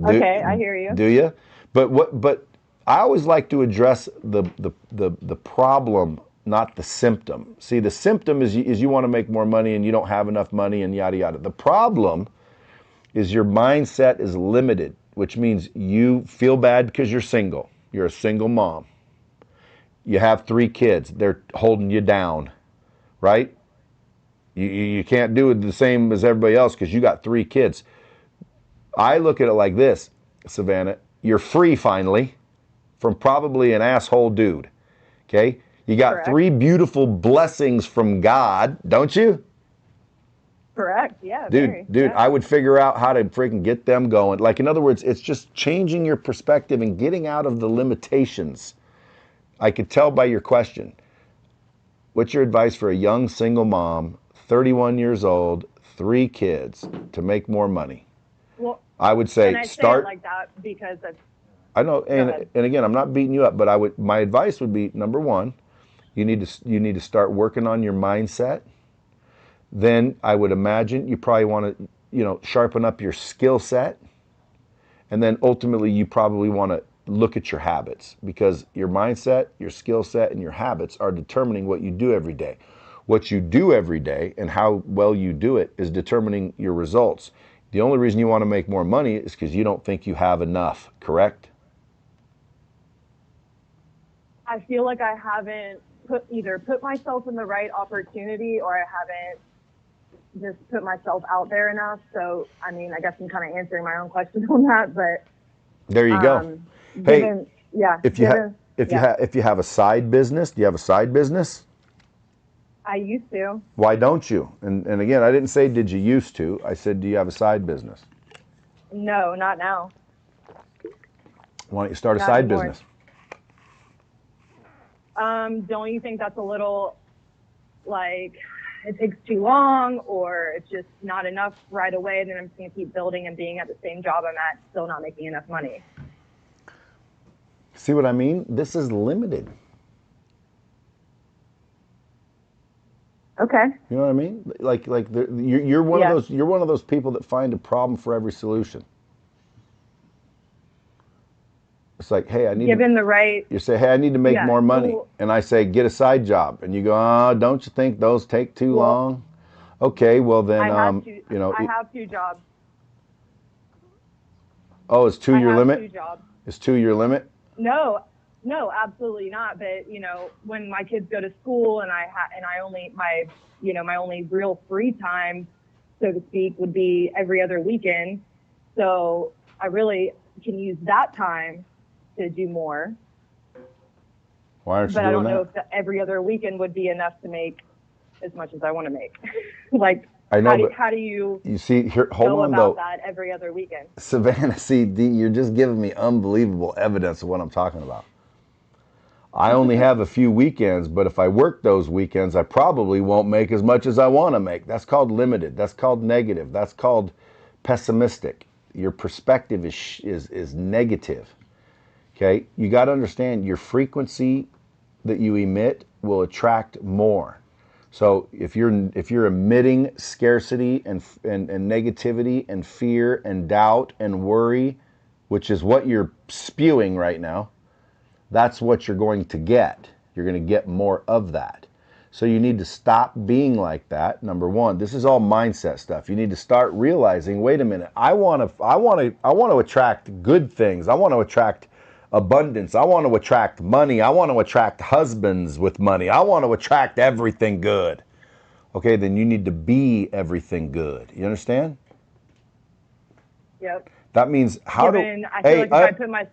Okay, I hear you. Do you? But I always like to address the problem, not the symptom. See, the symptom is you want to make more money and you don't have enough money and yada yada. The problem is your mindset is limited, which means you feel bad because you're single. You're a single mom. You have 3 kids. They're holding you down, right? You can't do it the same as everybody else because you got 3 kids. I look at it like this, Savannah. You're free finally from probably an asshole dude, okay? You got Correct. 3 beautiful blessings from God, don't you? Correct, yeah. Dude, yeah. I would figure out how to freaking get them going. Like, in other words, it's just changing your perspective and getting out of the limitations. I could tell by your question. What's your advice for a young single mom, 31 years old, 3 kids, to make more money? Well, I would say and I start. say it like that because of, I know, and again, I'm not beating you up, but my advice would be, number 1, you need to start working on your mindset. Then I would imagine you probably want to, sharpen up your skill set. And then ultimately you probably want to look at your habits, because your mindset, your skill set, and your habits are determining what you do every day. What you do every day and how well you do it is determining your results. The only reason you want to make more money is because you don't think you have enough, correct? I feel like I haven't either put myself in the right opportunity or I haven't just put myself out there enough. So, I mean, I guess I'm kind of answering my own question on that, but there you go. Hey, if you have a side business, do you have a side business? I used to. Why don't you? And again, I didn't say did you used to. I said, do you have a side business? No, not now. Why don't you start a Not side anymore. business? Don't you think that's a little, like, it takes too long, or it's just not enough right away, then I'm just going to keep building and being at the same job I'm at, still not making enough money? See what I mean? This is limited. Okay. You know what I mean? You're one of those. You're one of those people that find a problem for every solution. It's like, hey, I need given the right. You say, hey, I need to make more money, and I say, get a side job, and you go, oh, don't you think those take too long? Okay, well then, I have 2 jobs. Oh, is 2 your limit? 2 jobs. Is 2 your limit? No, absolutely not. But when my kids go to school and I only my only real free time, so to speak, would be every other weekend. So I really can use that time to do more. Why aren't you doing that? But I don't know if every other weekend would be enough to make as much as I want to make. Like, I know, how do you see here? Hold on, about that every other weekend? Savannah, see, you're just giving me unbelievable evidence of what I'm talking about. I only have a few weekends, but if I work those weekends, I probably won't make as much as I want to make. That's called limited. That's called negative. That's called pessimistic. Your perspective is negative. Okay? You got to understand your frequency that you emit will attract more. So if you're emitting scarcity and negativity and fear and doubt and worry, which is what you're spewing right now, that's what you're going to get. You're going to get more of that. So you need to stop being like that. Number one, this is all mindset stuff. You need to start realizing, wait a minute, I want to attract good things. I want to attract abundance. I want to attract money. I want to attract husbands with money. I want to attract everything good. Okay, then you need to be everything good. You understand? Yep. That means I feel like if I put my,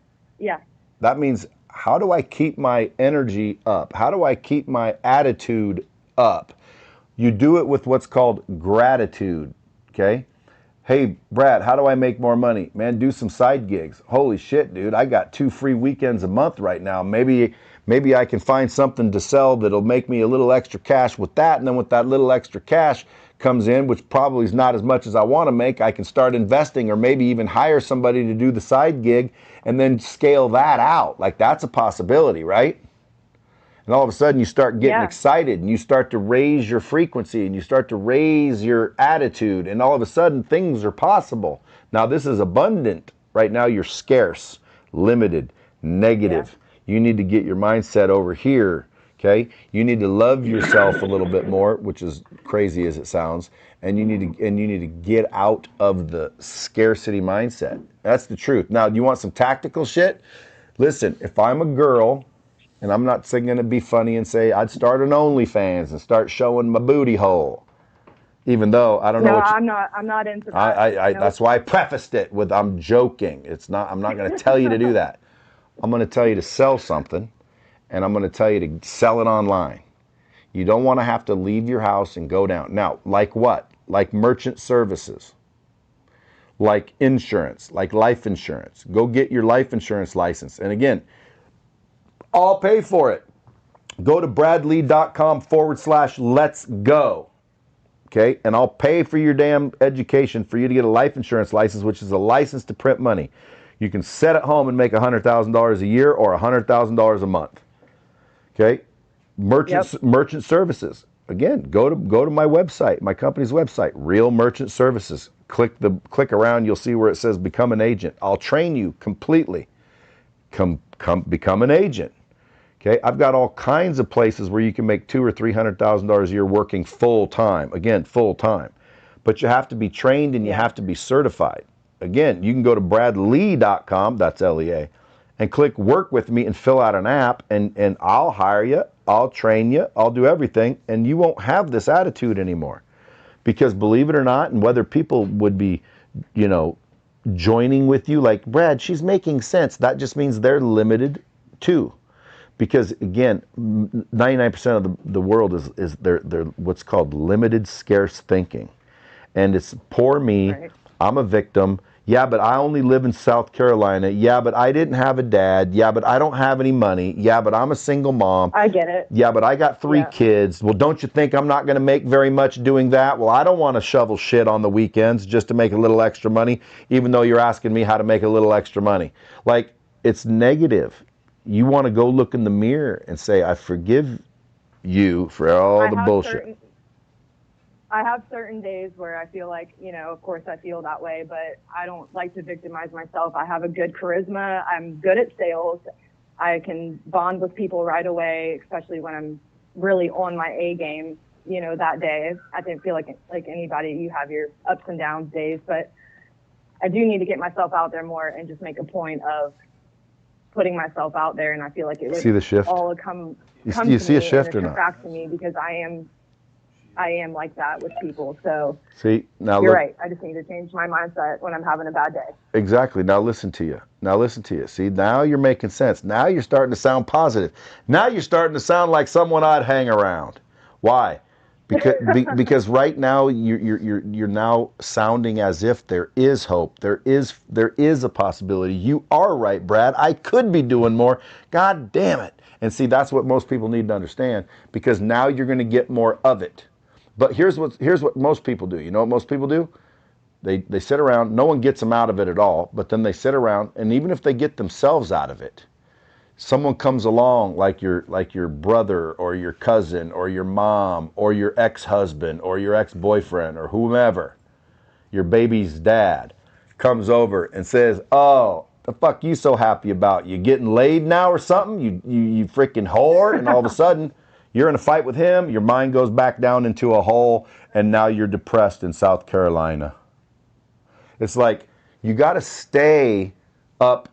that means, how do I keep my energy up? How do I keep my attitude up? You do it with what's called gratitude, okay? Hey, Brad, how do I make more money? Man, do some side gigs. Holy shit, dude, I got 2 free weekends a month right now. Maybe I can find something to sell that'll make me a little extra cash with that, and then with that little extra cash comes in, which probably is not as much as I want to make, I can start investing, or maybe even hire somebody to do the side gig and then scale that out. Like, that's a possibility, right? And all of a sudden you start getting excited, and you start to raise your frequency, and you start to raise your attitude, and all of a sudden things are possible. Now this is abundant. Right now you're scarce, limited, negative. You need to get your mindset over here, okay? You need to love yourself a little bit more, which is crazy as it sounds, and you need to get out of the scarcity mindset. That's the truth. Now, do you want some tactical shit? Listen, if I'm a girl, and I'm not going to be funny and say I'd start an OnlyFans and start showing my booty hole, even though I don't know. I'm not into that. Nope. That's why I prefaced it with I'm joking. It's not. I'm not going to tell you to do that. I'm going to tell you to sell something, and I'm going to tell you to sell it online. You don't want to have to leave your house and go down. Now, like what? Like merchant services, like insurance, like life insurance. Go get your life insurance license. And again, I'll pay for it. Go to bradlee.com/let's go. Okay? And I'll pay for your damn education for you to get a life insurance license, which is a license to print money. You can sit at home and make $100,000 a year or $100,000 a month. Okay? Merchant services. Again, go to my website, my company's website, Real Merchant Services. Click around, you'll see where it says become an agent. I'll train you completely. Become an agent. Okay, I've got all kinds of places where you can make $200,000 or $300,000 a year working full time. Again, full time, but you have to be trained and you have to be certified. Again, you can go to bradlee.com, that's LEA, and click work with me and fill out an app, and I'll hire you, I'll train you, I'll do everything, and you won't have this attitude anymore. Because believe it or not, and whether people would be, joining with you, like, Brad, she's making sense, that just means they're limited too. Because again, 99% of the world is they're what's called limited scarce thinking. And it's poor me, right. I'm a victim. Yeah, but I only live in South Carolina. Yeah, but I didn't have a dad. Yeah, but I don't have any money. Yeah, but I'm a single mom. I get it. Yeah, but I got 3 kids. Well, don't you think I'm not going to make very much doing that? Well, I don't want to shovel shit on the weekends just to make a little extra money, even though you're asking me how to make a little extra money. Like, it's negative. You want to go look in the mirror and say, I forgive you for all the bullshit. I have certain days where I feel like, of course I feel that way, but I don't like to victimize myself. I have a good charisma. I'm good at sales. I can bond with people right away, especially when I'm really on my A game, that day. I didn't feel like anybody, you have your ups and downs days, but I do need to get myself out there more and just make a point of putting myself out there. And I feel like it would see the shift. All come you see a shift or not? Back to me, because I am like that with people. So see, now you're right. I just need to change my mindset when I'm having a bad day. Exactly. Now listen to you. See, now you're making sense. Now you're starting to sound positive. Now you're starting to sound like someone I'd hang around. Why? Because right now you're now sounding as if there is hope. There is a possibility. You are right, Brad. I could be doing more. God damn it. And see, that's what most people need to understand, because now you're going to get more of it. But here's what most people do. You know what most people do? They sit around, no one gets them out of it at all, but then they sit around, and even if they get themselves out of it, someone comes along like your brother or your cousin or your mom or your ex-husband or your ex-boyfriend or whomever, your baby's dad, comes over and says, "Oh, the fuck you so happy about? You getting laid now or something? You freaking whore!" And all of a sudden, you're in a fight with him. Your mind goes back down into a hole, and now you're depressed in South Carolina. It's like you got to stay up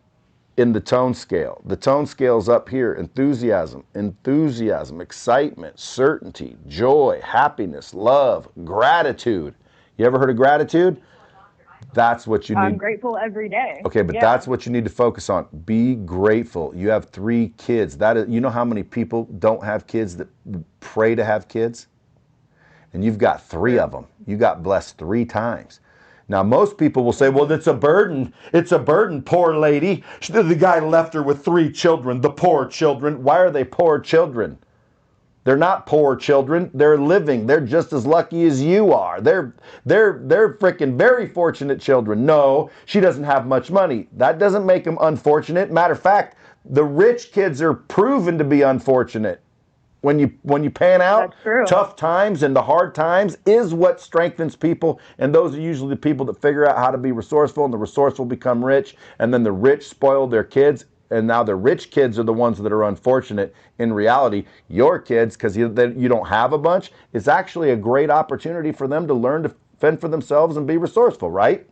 in the tone scale. The tone scale's up here: enthusiasm, excitement, certainty, joy, happiness, love, gratitude. You ever heard of gratitude? That's what you need. I'm grateful every day. Okay, but that's what you need to focus on. Be grateful. You have 3 kids. That is, you know how many people don't have kids that pray to have kids? And you've got 3 of them. You got blessed 3 times. Now, most people will say, well, it's a burden. It's a burden, poor lady. The guy left her with 3 children, the poor children. Why are they poor children? They're not poor children. They're living. They're just as lucky as you are. They're freaking very fortunate children. No, she doesn't have much money. That doesn't make them unfortunate. Matter of fact, the rich kids are proven to be unfortunate. When you pan out, tough times and the hard times is what strengthens people, and those are usually the people that figure out how to be resourceful, and the resourceful become rich, and then the rich spoil their kids, and now the rich kids are the ones that are unfortunate. In reality, your kids, because you don't have a bunch, is actually a great opportunity for them to learn to fend for themselves and be resourceful, right?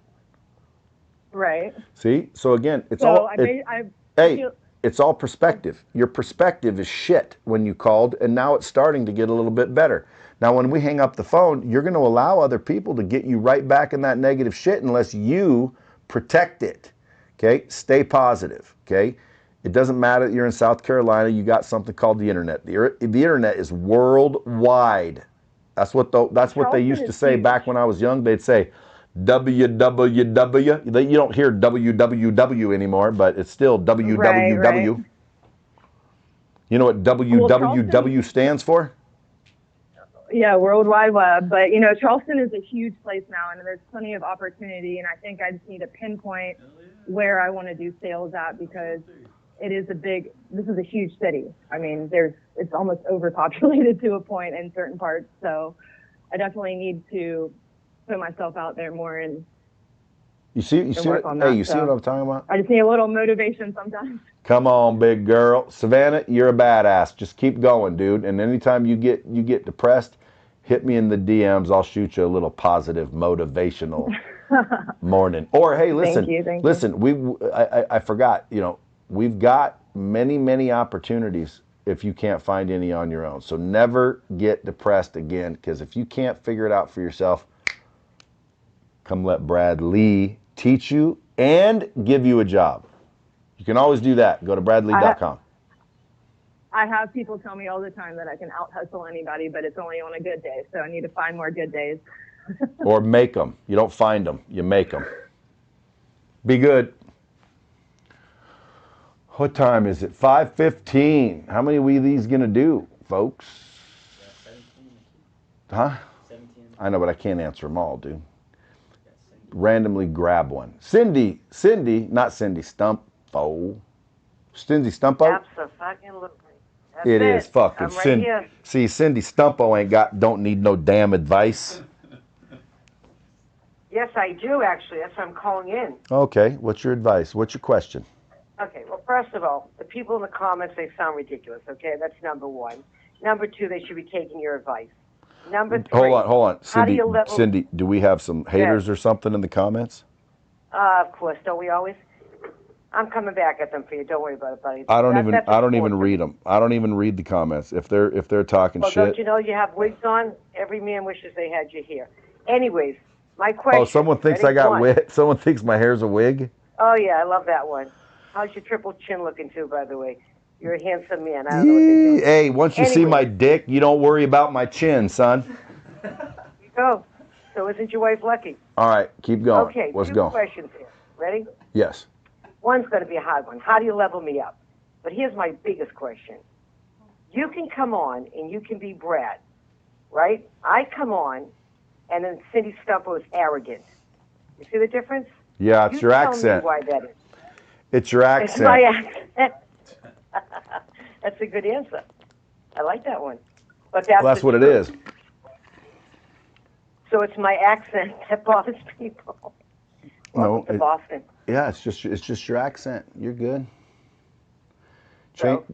Right. See? So again, it's it's all perspective. Your perspective is shit when you called, and now it's starting to get a little bit better. Now, when we hang up the phone, you're going to allow other people to get you right back in that negative shit unless you protect it. Okay? Stay positive. Okay? It doesn't matter that you're in South Carolina. You got something called the internet. The internet is worldwide. That's what they used to say back when I was young. They'd say www. You don't hear www anymore, but it's still www. Right. You know what www stands for? Yeah, World Wide Web. But, Charleston is a huge place now, and there's plenty of opportunity, and I think I just need to pinpoint where I want to do sales at, because this is a huge city. I mean, it's almost overpopulated to a point in certain parts, so I definitely need to put myself out there more and see what I'm talking about? I just need a little motivation sometimes. Come on, big girl. Savannah, you're a badass. Just keep going, dude. And anytime you get depressed, hit me in the DMs. I'll shoot you a little positive, motivational morning. Or hey, listen, I forgot, we've got many, many opportunities if you can't find any on your own. So never get depressed again, because if you can't figure it out for yourself, come let Brad Lee teach you and give you a job. You can always do that. Go to bradlee.com. I have people tell me all the time that I can out-hustle anybody, but it's only on a good day, so I need to find more good days. Or make them. You don't find them. You make them. Be good. What time is it? 5:15. How many of these going to do, folks? 17. Huh? 17. I know, but I can't answer them all, dude. Randomly grab one. Cindy, not Cindy Stumpo. Cindy Stumpo? Absolutely. It is fucking Cindy. Right, see, Cindy Stumpo don't need no damn advice. Yes, I do, actually. That's why I'm calling in. Okay, what's your advice? What's your question? Okay, well, first of all, the people in the comments, they sound ridiculous, okay? That's number 1. Number 2, they should be taking your advice. Number 3. Hold on. Cindy, do we have some haters or something in the comments? Of course. Don't we always? I'm coming back at them for you. Don't worry about it, buddy. I don't even read them. I don't even read the comments. If they're talking shit. Don't you know you have wigs on? Every man wishes they had your hair. Anyways, my question. Oh, someone thinks I got wig. Someone thinks my hair's a wig? Oh, yeah, I love that one. How's your triple chin looking, too, by the way? You're a handsome man. I don't know what you're doing. Hey, once you see my dick, you don't worry about my chin, son. There you go. So isn't your wife lucky? All right, keep going. Okay, let's two go. questions here. Ready? Yes. One's going to be a hard one. How do you level me up? But here's my biggest question. You can come on and you can be Brad, right? I come on, and then Cindy Stumpo is arrogant. You see the difference? Yeah, it's you your tell accent. Me why that is. It's your accent. It's my accent. That's a good answer. I like that one. But that's what it is. So it's my accent that bothers people. Welcome to Boston. Yeah, it's just your accent. You're good.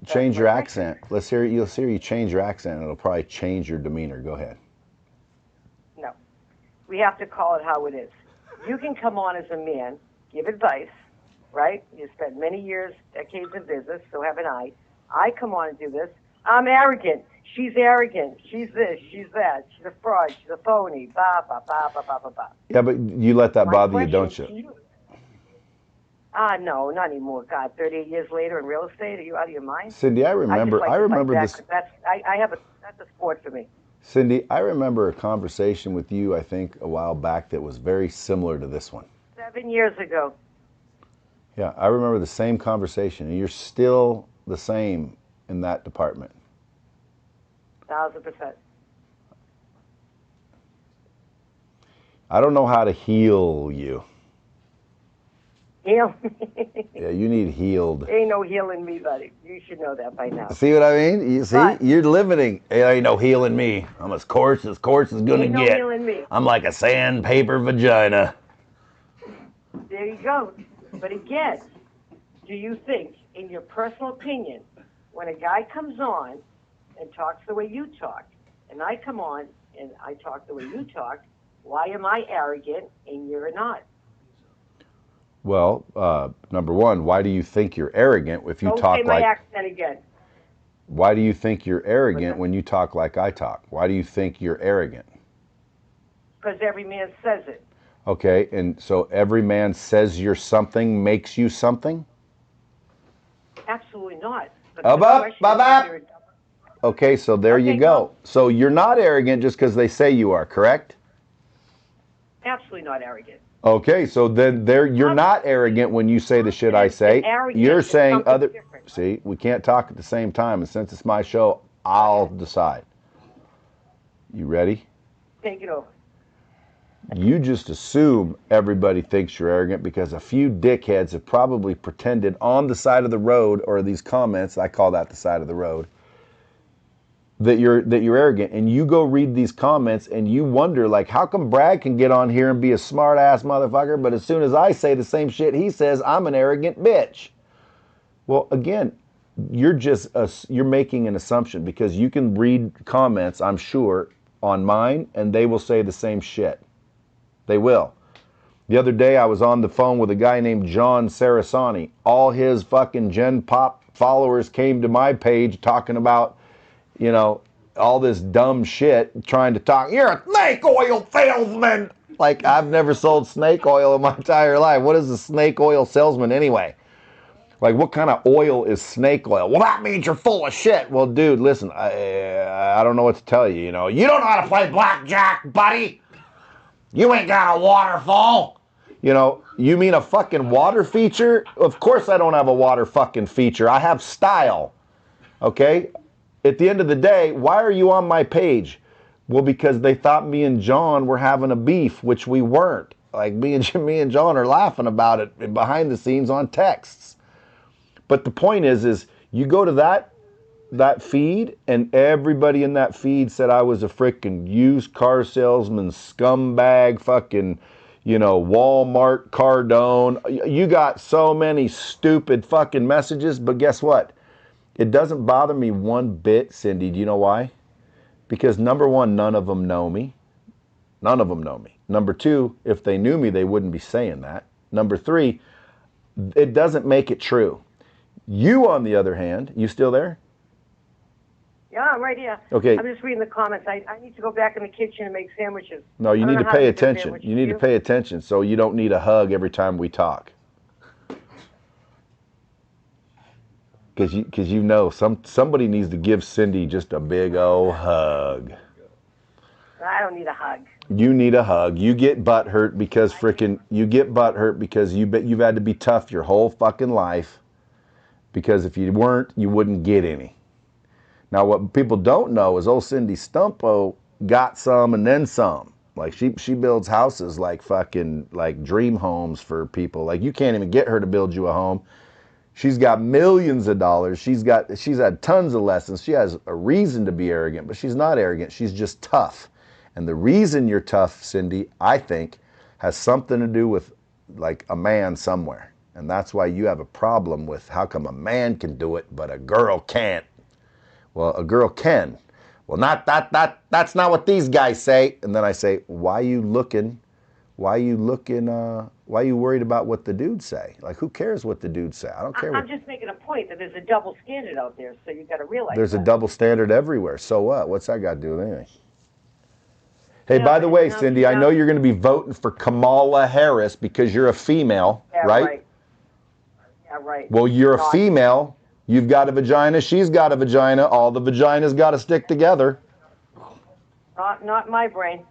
Change your accent. Let's hear you'll hear you change your accent, and it'll probably change your demeanor. Go ahead. No. We have to call it how it is. You can come on as a man, give advice, right? You spent many years, decades in business, so haven't I. I come on and do this. I'm arrogant. She's arrogant. She's this. She's that. She's a fraud. She's a phony. Ba, ba, ba, ba, ba, ba, ba. Yeah, but you let that bother you, don't you? No, not anymore. God, 38 years later in real estate, are you out of your mind? Cindy, I remember this. That's a sport for me. Cindy, I remember a conversation with you, I think, a while back that was very similar to this one. 7 years ago. Yeah, I remember the same conversation, and you're still the same in that department. 1,000%. I don't know how to heal you. Heal? Yeah, you need healed. There ain't no healing me, buddy. You should know that by now. See what I mean? You see? You're limiting. There ain't no healing me. I'm as coarse is gonna ain't get. No healing me. I'm like a sandpaper vagina. There you go. But again, do you think, in your personal opinion, when a guy comes on and talks the way you talk, and I come on and I talk the way you talk, why am I arrogant and you're not? Well, number one, why do you think you're arrogant if you Don't talk say like... my accent again. Why do you think you're arrogant when you talk like I talk? Why do you think you're arrogant? Because every man says it. Okay, and so every man says you're something makes you something? Absolutely not. Okay, so there you go. So you're not arrogant just because they say you are, correct? Absolutely not arrogant. Okay, so then you're not arrogant when you say the shit I say. You're saying other... Different. See, we can't talk at the same time, and since it's my show, I'll decide. You ready? Take it over. You just assume everybody thinks you're arrogant because a few dickheads have probably pretended on the side of the road, or these comments, I call that the side of the road, that you're arrogant, and you go read these comments and you wonder, like, how come Brad can get on here and be a smart ass motherfucker, but as soon as I say the same shit he says, I'm an arrogant bitch? Well, again, you're making an assumption, because you can read comments, I'm sure, on mine, and they will say the same shit. They will. The other day I was on the phone with a guy named John Sarasani. All his fucking Gen Pop followers came to my page talking about, you know, all this dumb shit, trying to talk, you're a snake oil salesman. Like, I've never sold snake oil in my entire life. What is a snake oil salesman anyway? Like, what kind of oil is snake oil? Well, that means you're full of shit. Well, dude, listen, I don't know what to tell you, you know. You don't know how to play blackjack, buddy. You ain't got a waterfall. You know, you mean a fucking water feature? Of course I don't have a water fucking feature. I have style, okay? At the end of the day, why are you on my page? Well, because they thought me and John were having a beef, which we weren't. Like, me and John are laughing about it behind the scenes on texts. But the point is you go to that feed, and everybody in that feed said I was a freaking used car salesman, scumbag, fucking, you know, Walmart, Cardone. You got so many stupid fucking messages, but guess what? It doesn't bother me one bit, Cindy. Do you know why? Because number one, none of them know me. None of them know me. Number two, if they knew me, they wouldn't be saying that. Number three, it doesn't make it true. You, on the other hand, you still there? Yeah, I'm right here. Okay. I'm just reading the comments. I need to go back in the kitchen and make sandwiches. No, you need to pay attention. You need to pay attention so you don't need a hug every time we talk. Because you know, somebody needs to give Cindy just a big old hug. I don't need a hug. You need a hug. You get butthurt because you've had to be tough your whole fucking life. Because if you weren't, you wouldn't get any. Now, what people don't know is old Cindy Stumpo got some and then some. Like she builds houses like fucking like dream homes for people. Like you can't even get her to build you a home. She's got millions of dollars. She's had tons of lessons. She has a reason to be arrogant, but she's not arrogant. She's just tough. And the reason you're tough, Cindy, I think, has something to do with like a man somewhere. And that's why you have a problem with how come a man can do it, but a girl can't. Well, a girl can. Well, that's not what these guys say. And then I say, why are you worried about what the dudes say? Like, who cares what the dudes say? I don't care. I'm just making a point that there's a double standard out there, so you've got to realize there's that. a double standard everywhere. So what? What's that got to do with anything? Hey, by the way, Cindy, I know you're going to be voting for Kamala Harris because you're a female, right? Yeah, right. Well, you're a female. You've got a vagina. She's got a vagina. All the vaginas got to stick together. Not my brain.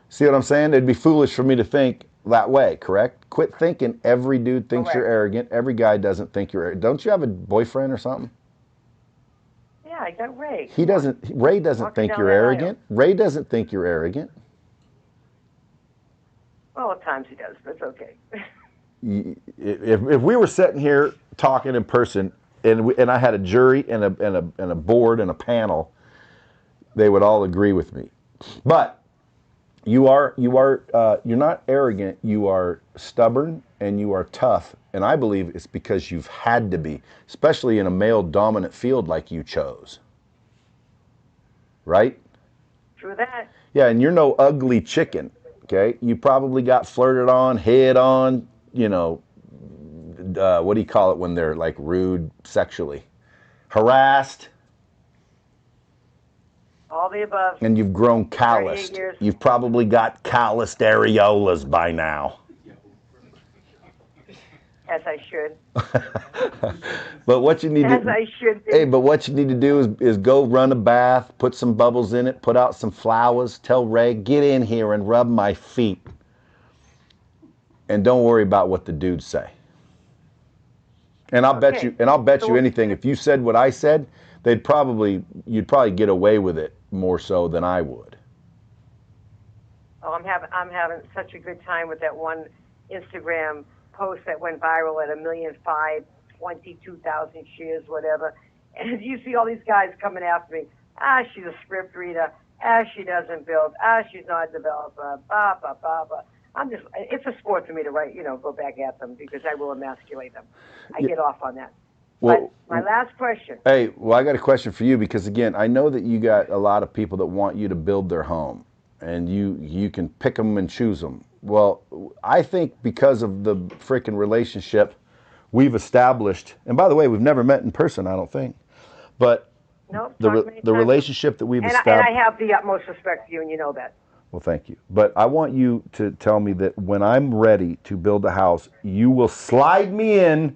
See what I'm saying? It'd be foolish for me to think that way, correct? Quit thinking every dude thinks you're arrogant. Every guy doesn't think you're arrogant. Don't you have a boyfriend or something? Yeah, I got Ray. Ray doesn't think you're arrogant. Ray doesn't think you're arrogant. Well, at times he does, but it's okay. If we were sitting here talking in person, and I had a jury and a board and a panel, they would all agree with me. But you're not arrogant. You are stubborn and you are tough. And I believe it's because you've had to be, especially in a male-dominant field like you chose. Right? True that. Yeah, and you're no ugly chicken. Okay, you probably got flirted on, hit on, what do you call it when they're like rude sexually? Harassed. All the above. And you've grown calloused. You've probably got calloused areolas by now. As I should. But what you need but what you need to do is go run a bath, put some bubbles in it, put out some flowers, tell Ray, get in here and rub my feet. And don't worry about what the dudes say. And I'll bet you anything, if you said what I said, you'd probably get away with it more so than I would. Oh, I'm having such a good time with that one Instagram post that went viral at 1,000,005, 22,000 shares, whatever. And you see all these guys coming after me. She's a script reader. She doesn't build. She's not a developer. Blah, blah, blah, blah. It's a sport for me to write, go back at them because I will emasculate them. I get off on that. Well, but my last question. Hey, well, I got a question for you because, again, I know that you got a lot of people that want you to build their home, and you can pick them and choose them. Well, I think because of the freaking relationship we've established, and by the way, we've never met in person, I don't think, but the relationship that we've established. And I have the utmost respect for you, and you know that. Well, thank you. But I want you to tell me that when I'm ready to build a house, you will slide me in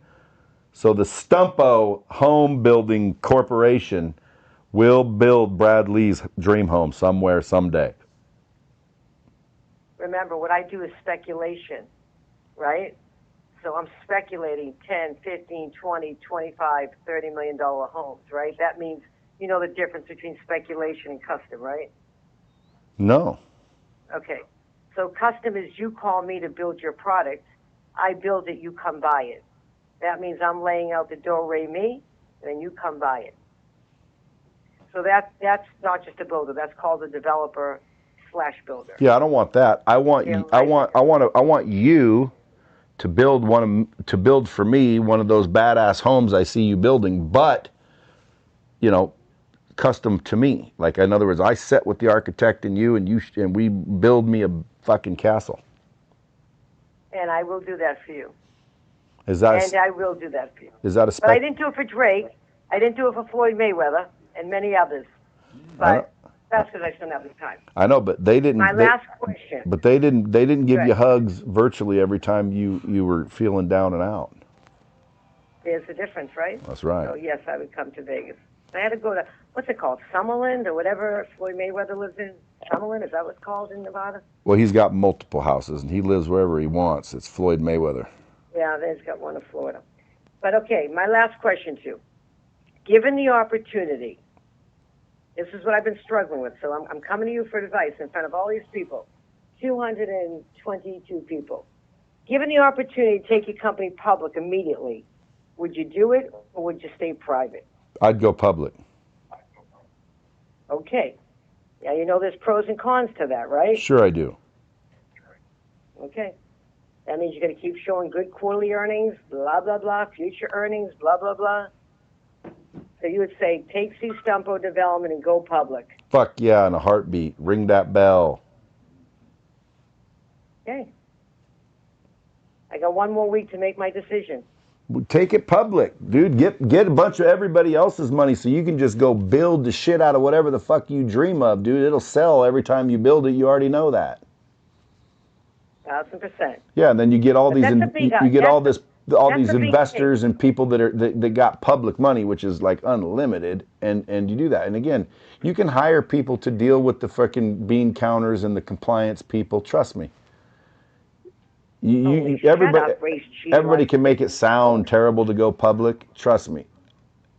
so the Stumpo Home Building Corporation will build Brad Lee's dream home somewhere, someday. Remember, what I do is speculation, right? So I'm speculating 10, 15, 20, 25, $30 million homes, right? That means you know the difference between speculation and custom, right? No. Okay. So custom is you call me to build your product. I build it, you come buy it. That means I'm laying out the do-re me, and then you come buy it. So that's not just a builder. That's called a developer/builder. Yeah, I don't want that. I want you to build for me one of those badass homes I see you building, but custom to me. Like, in other words, I sit with the architect and you, and we build me a fucking castle. And I will do that for you. I will do that for you. Is that a But I didn't do it for Drake. I didn't do it for Floyd Mayweather and many others. But that's because I still have the time. I know, but they didn't. Last question. But they didn't give you hugs virtually every time you were feeling down and out. There's a difference, right? That's right. So yes, I would come to Vegas. I had to go to, what's it called, Summerlin or whatever Floyd Mayweather lives in. Summerlin, is that what it's called in Nevada? Well, he's got multiple houses, and he lives wherever he wants. It's Floyd Mayweather. Yeah, he's got one in Florida. But okay, my last question too. Given the opportunity This is what I've been struggling with. So I'm coming to you for advice in front of all these people, 222 people. Given the opportunity to take your company public immediately, would you do it or would you stay private? I'd go public. Okay. Yeah, you know there's pros and cons to that, right? Sure I do. Okay. That means you're going to keep showing good quarterly earnings, blah, blah, blah, future earnings, blah, blah, blah. So you would say, take C Stumpo Development and go public. Fuck yeah, in a heartbeat. Ring that bell. Okay. I got one more week to make my decision. Take it public, dude. Get a bunch of everybody else's money so you can just go build the shit out of whatever the fuck you dream of, dude. It'll sell every time you build it. You already know that. 1,000%. Yeah, and then you get all But these, that's a big- you get all that's these a big investors and people that got public money, which is like unlimited, and you do that. And again, you can hire people to deal with the fucking bean counters and the compliance people. Trust me. Everybody can make it sound terrible to go public. Trust me.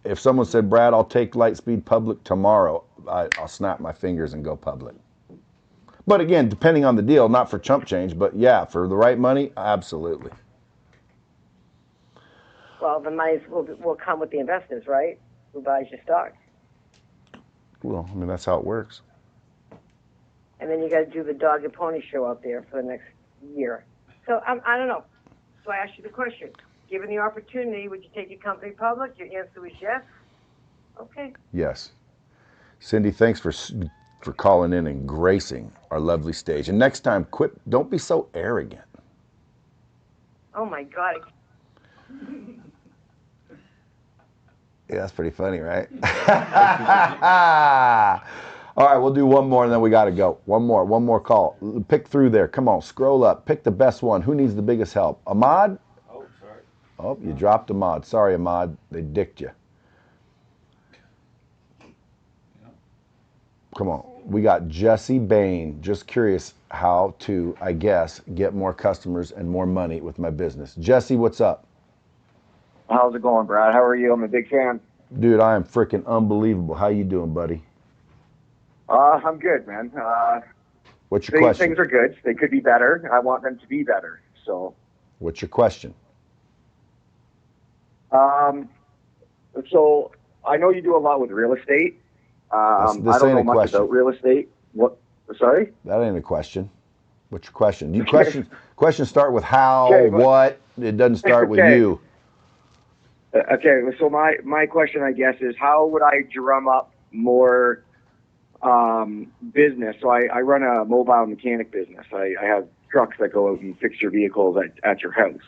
If someone said, Brad, I'll take Lightspeed public tomorrow, I'll snap my fingers and go public. But again, depending on the deal, not for chump change, but yeah, for the right money, absolutely. Well, the money will come with the investors, right? Who buys your stock? Well, I mean, that's how it works. And then you got to do the dog and pony show out there for the next year. So I don't know. So I asked you the question. Given the opportunity, would you take your company public? Your answer was yes. Okay. Yes. Cindy, thanks for calling in and gracing our lovely stage. And next time, don't be so arrogant. Oh my God. Yeah, that's pretty funny, right? All right, we'll do one more and then we got to go. One more call. Pick through there. Come on, scroll up. Pick the best one. Who needs the biggest help? Ahmad? Oh, sorry. Oh, you dropped Ahmad. Sorry, Ahmad. They dicked you. Yeah. Come on. We got Jesse Bain. Just curious how to, I guess, get more customers and more money with my business. Jesse, what's up? How's it going, Brad? How are you? I'm a big fan. Dude, I am freaking unbelievable. How you doing, buddy? I'm good, man. What's your question? Things are good. They could be better. I want them to be better. So. What's your question? So I know you do a lot with real estate. This I don't ain't know a much question. about real estate. What? Sorry? That ain't a question. What's your question? Questions start with how, Okay, but- what. It doesn't start with Okay. you. Okay, so my question, I guess, is how would I drum up more business? So I run a mobile mechanic business. I have trucks that go out and fix your vehicles at your house.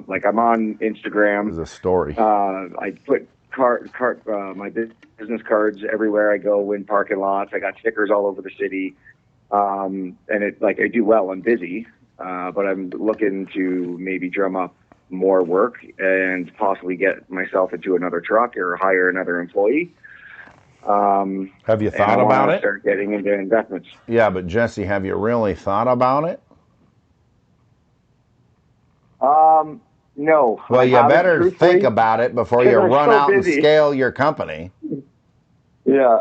Like I'm on Instagram. There's a story. I put my business cards everywhere I go in parking lots. I got stickers all over the city. And I do well. I'm busy, but I'm looking to maybe drum up more work and possibly get myself into another truck or hire another employee. Have you thought about it? Start getting into investments. Yeah, but Jesse, have you really thought about it? No. Well, you better truthfully, think about it before you I'm run so out and busy. scale your company. Yeah.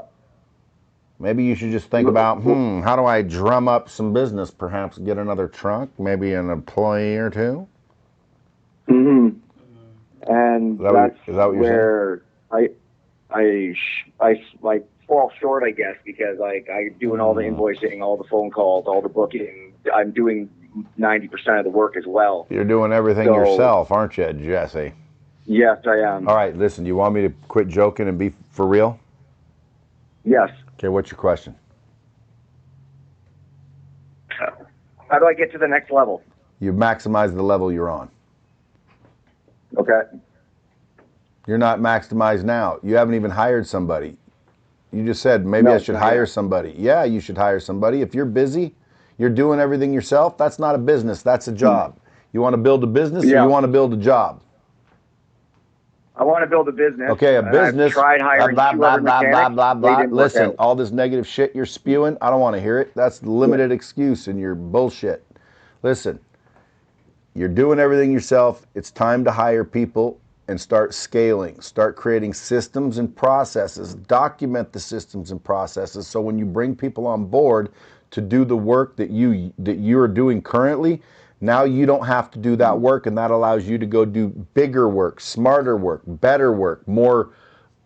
Maybe you should just think about, how do I drum up some business? Perhaps get another truck, maybe an employee or two. Mm-hmm. And Is that what you're where I fall short, I guess, because I'm doing all the invoicing, all the phone calls, all the booking. I'm doing 90% of the work as well. You're doing everything yourself, aren't you, Jesse? Yes, I am. All right, listen, do you want me to quit joking and be for real? Yes. Okay, what's your question? How do I get to the next level? You maximize the level you're on. Okay. You're not maximized now. You haven't even hired somebody. You just said, maybe I should hire somebody. Yeah, you should hire somebody. If you're busy, you're doing everything yourself, that's not a business, that's a job. You want to build a business or you want to build a job? I want to build a business. Okay, a business. I've tried hiring blah, blah, blah, blah, blah, blah. They didn't work Listen, out. all this negative shit you're spewing, I don't want to hear it. That's the limited excuse in your bullshit. Listen, you're doing everything yourself. It's time to hire people. and start scaling. Start creating systems and processes. Document the systems and processes so when you bring people on board to do the work that you're doing currently, now you don't have to do that work, and that allows you to go do bigger work, smarter work, better work, more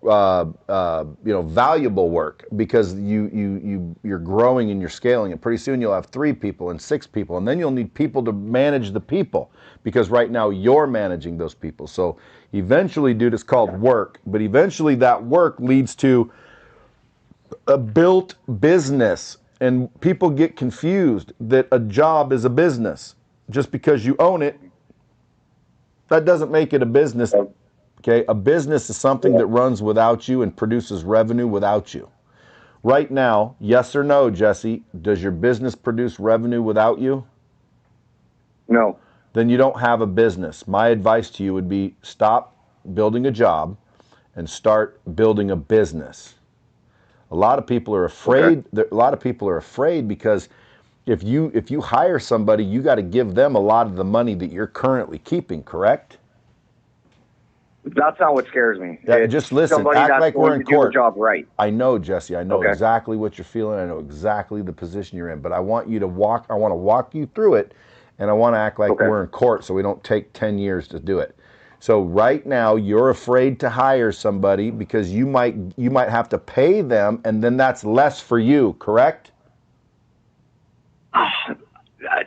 valuable work, because you're growing and you're scaling, and pretty soon you'll have 3 people and 6 people, and then you'll need people to manage the people, because right now you're managing those people. So eventually, dude, it's called work, but eventually that work leads to a built business, and people get confused that a job is a business. Just because you own it, that doesn't make it a business. Okay, a business is something that runs without you and produces revenue without you. Right now, yes or no, Jesse, does your business produce revenue without you? No. Then you don't have a business. My advice to you would be stop building a job and start building a business. A lot of people are afraid. A lot of people are afraid because if you hire somebody, you got to give them a lot of the money that you're currently keeping, correct? That's not what scares me. Yeah, just listen. Act like we're in court. Do the job right. I know, Jesse. I know exactly what you're feeling. I know exactly the position you're in. But I want you to walk. I want to walk you through it, and I want to act like we're in court, so we don't take 10 years to do it. So right now, you're afraid to hire somebody because you might have to pay them, and then that's less for you. Correct?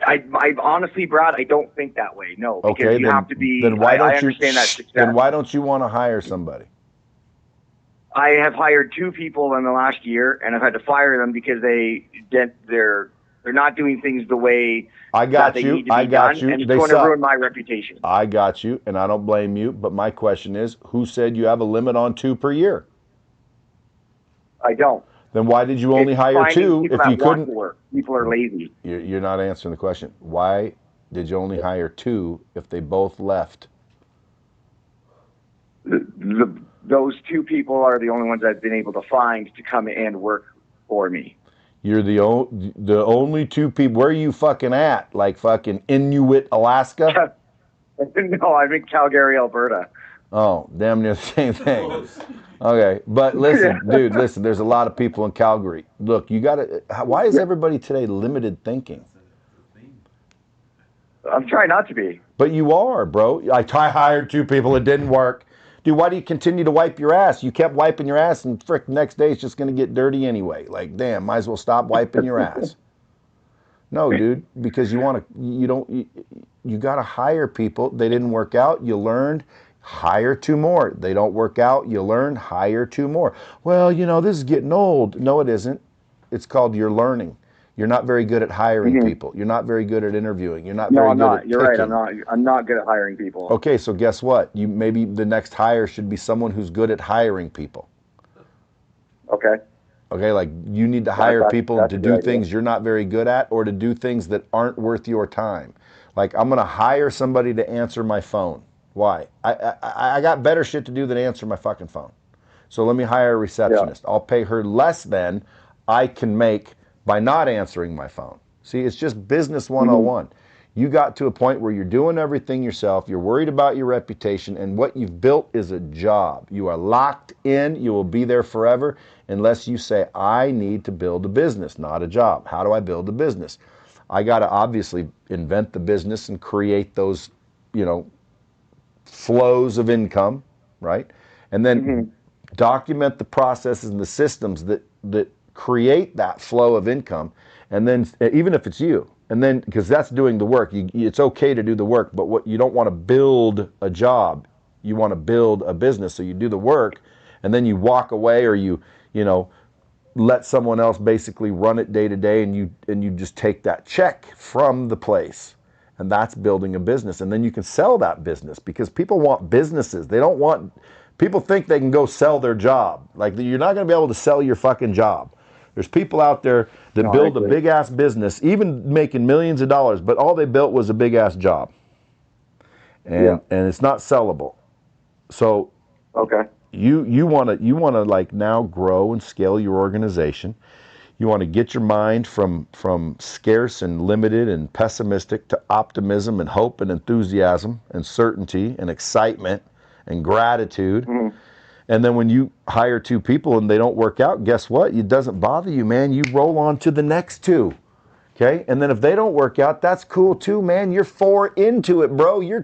I honestly, Brad, I don't think that way. No, because you have to be. Then why don't I understand that success. Then why don't you want to hire somebody? I have hired 2 people in the last year, and I've had to fire them because they're not doing things the way that they need to be done, and it's going to ruin my reputation. I got you, and I don't blame you. But my question is, who said you have a limit on 2 per year? I don't. Then why did you only hire 2 if you couldn't? Work. People are lazy. You're not answering the question. Why did you only hire 2 if they both left? Those 2 people are the only ones I've been able to find to come and work for me. You're the only 2 people. Where are you fucking at? Like fucking Inuit, Alaska? No, I'm in Calgary, Alberta. Oh, damn near the same thing. Okay, but listen, dude, listen, there's a lot of people in Calgary. Look, you got to, why is everybody today limited thinking? I'm trying not to be. But you are, bro. I hired 2 people, it didn't work. Dude, why do you continue to wipe your ass? You kept wiping your ass, and frick, next day it's just going to get dirty anyway. Like, damn, might as well stop wiping your ass. No, dude, because you got to hire people. They didn't work out, you learned. Hire 2 more. They don't work out, you learn, hire 2 more. Well, this is getting old. No, it isn't. It's called you're learning. You're not very good at hiring people. You're not very good at interviewing. You're not very good at You're right. I'm not good at hiring people. Okay, so guess what? Maybe the next hire should be someone who's good at hiring people. Okay. Okay, like you need to hire people to do things you're not very good at, or to do things that aren't worth your time. Like, I'm going to hire somebody to answer my phone. Why? I got better shit to do than answer my fucking phone. So let me hire a receptionist. I'll pay her less than I can make by not answering my phone. See, it's just business 101. You got to a point where you're doing everything yourself. You're worried about your reputation, and what you've built is a job. You are locked in. You will be there forever unless you say, I need to build a business, not a job. How do I build a business? I got to obviously invent the business and create those, flows of income, right? And then document the processes and the systems that create that flow of income. And then, even if it's you, and then, because that's doing the work, it's okay to do the work, but what you don't want to build a job, you want to build a business. So you do the work, and then you walk away, or you let someone else basically run it day to day, and you just take that check from the place. And that's building a business. And then you can sell that business, because people want businesses. People think they can go sell their job. Like, you're not going to be able to sell your fucking job. There's people out there that build a big ass business, even making millions of dollars, but all they built was a big ass job. And it's not sellable. So you want to like now grow and scale your organization. You want to get your mind from scarce and limited and pessimistic to optimism and hope and enthusiasm and certainty and excitement and gratitude. And then when you hire 2 people and they don't work out, guess what? It doesn't bother you, man. You roll on to the next 2. Okay? And then if they don't work out, that's cool too, man. You're 4 into it, bro. You're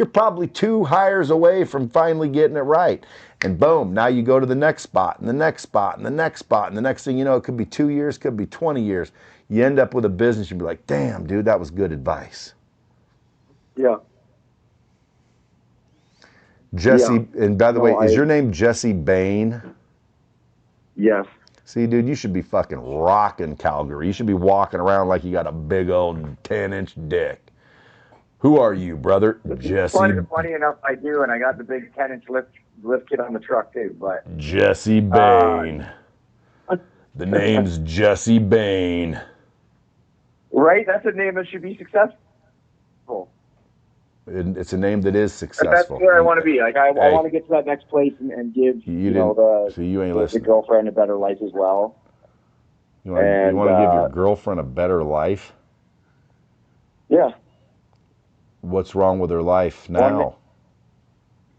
probably 2 hires away from finally getting it right. And boom, now you go to the next spot and the next spot and the next spot. And the next thing you know, it could be 2 years, could be 20 years. You end up with a business, you'd be like, damn, dude, that was good advice. Yeah. Jesse, and by the way, is your name Jesse Bain? Yes. See, dude, you should be fucking rocking Calgary. You should be walking around like you got a big old 10-inch dick. Who are you, brother? Jesse. Funny enough, I do, and I got the big 10-inch lift kit on the truck too. But Jesse Bain. The name's Jesse Bain. Right? That's a name that should be successful. It's a name that is successful. That's where I want to be. Like I want to get to that next place and give the girlfriend a better life as well. You want to give your girlfriend a better life? Yeah. What's wrong with her life now?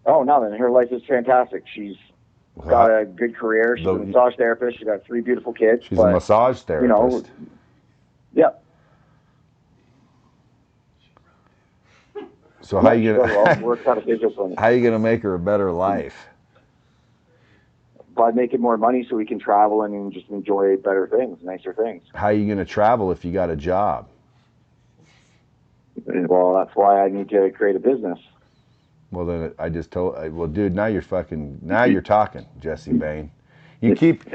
Oh, no, her life is fantastic. She's got a good career. She's a massage therapist. She's got 3 beautiful kids. She's a massage therapist. Yeah. So how you gonna make her a better life? By making more money so we can travel and just enjoy better things, nicer things. How you gonna travel if you got a job? Well, that's why I need to create a business. Well, then I just told. Well, dude, now you're talking, Jesse Bain. You keep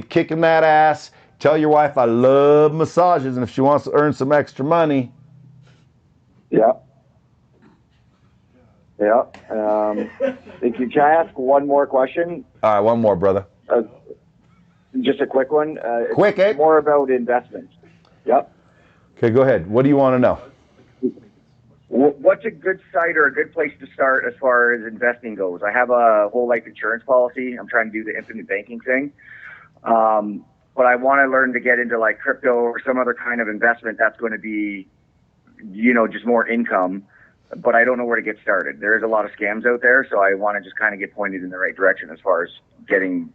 kicking that ass. Tell your wife I love massages, and if she wants to earn some extra money. Yeah. Yeah. Can I ask one more question? All right, one more, brother. Just a quick one. Quick, more about investments. Yep. Okay, go ahead. What do you want to know? What's a good site or a good place to start as far as investing goes? I have a whole life insurance policy. I'm trying to do the infinite banking thing. But I want to learn to get into like crypto or some other kind of investment that's going to be, just more income. But I don't know where to get started. There's a lot of scams out there, so I want to just kind of get pointed in the right direction as far as getting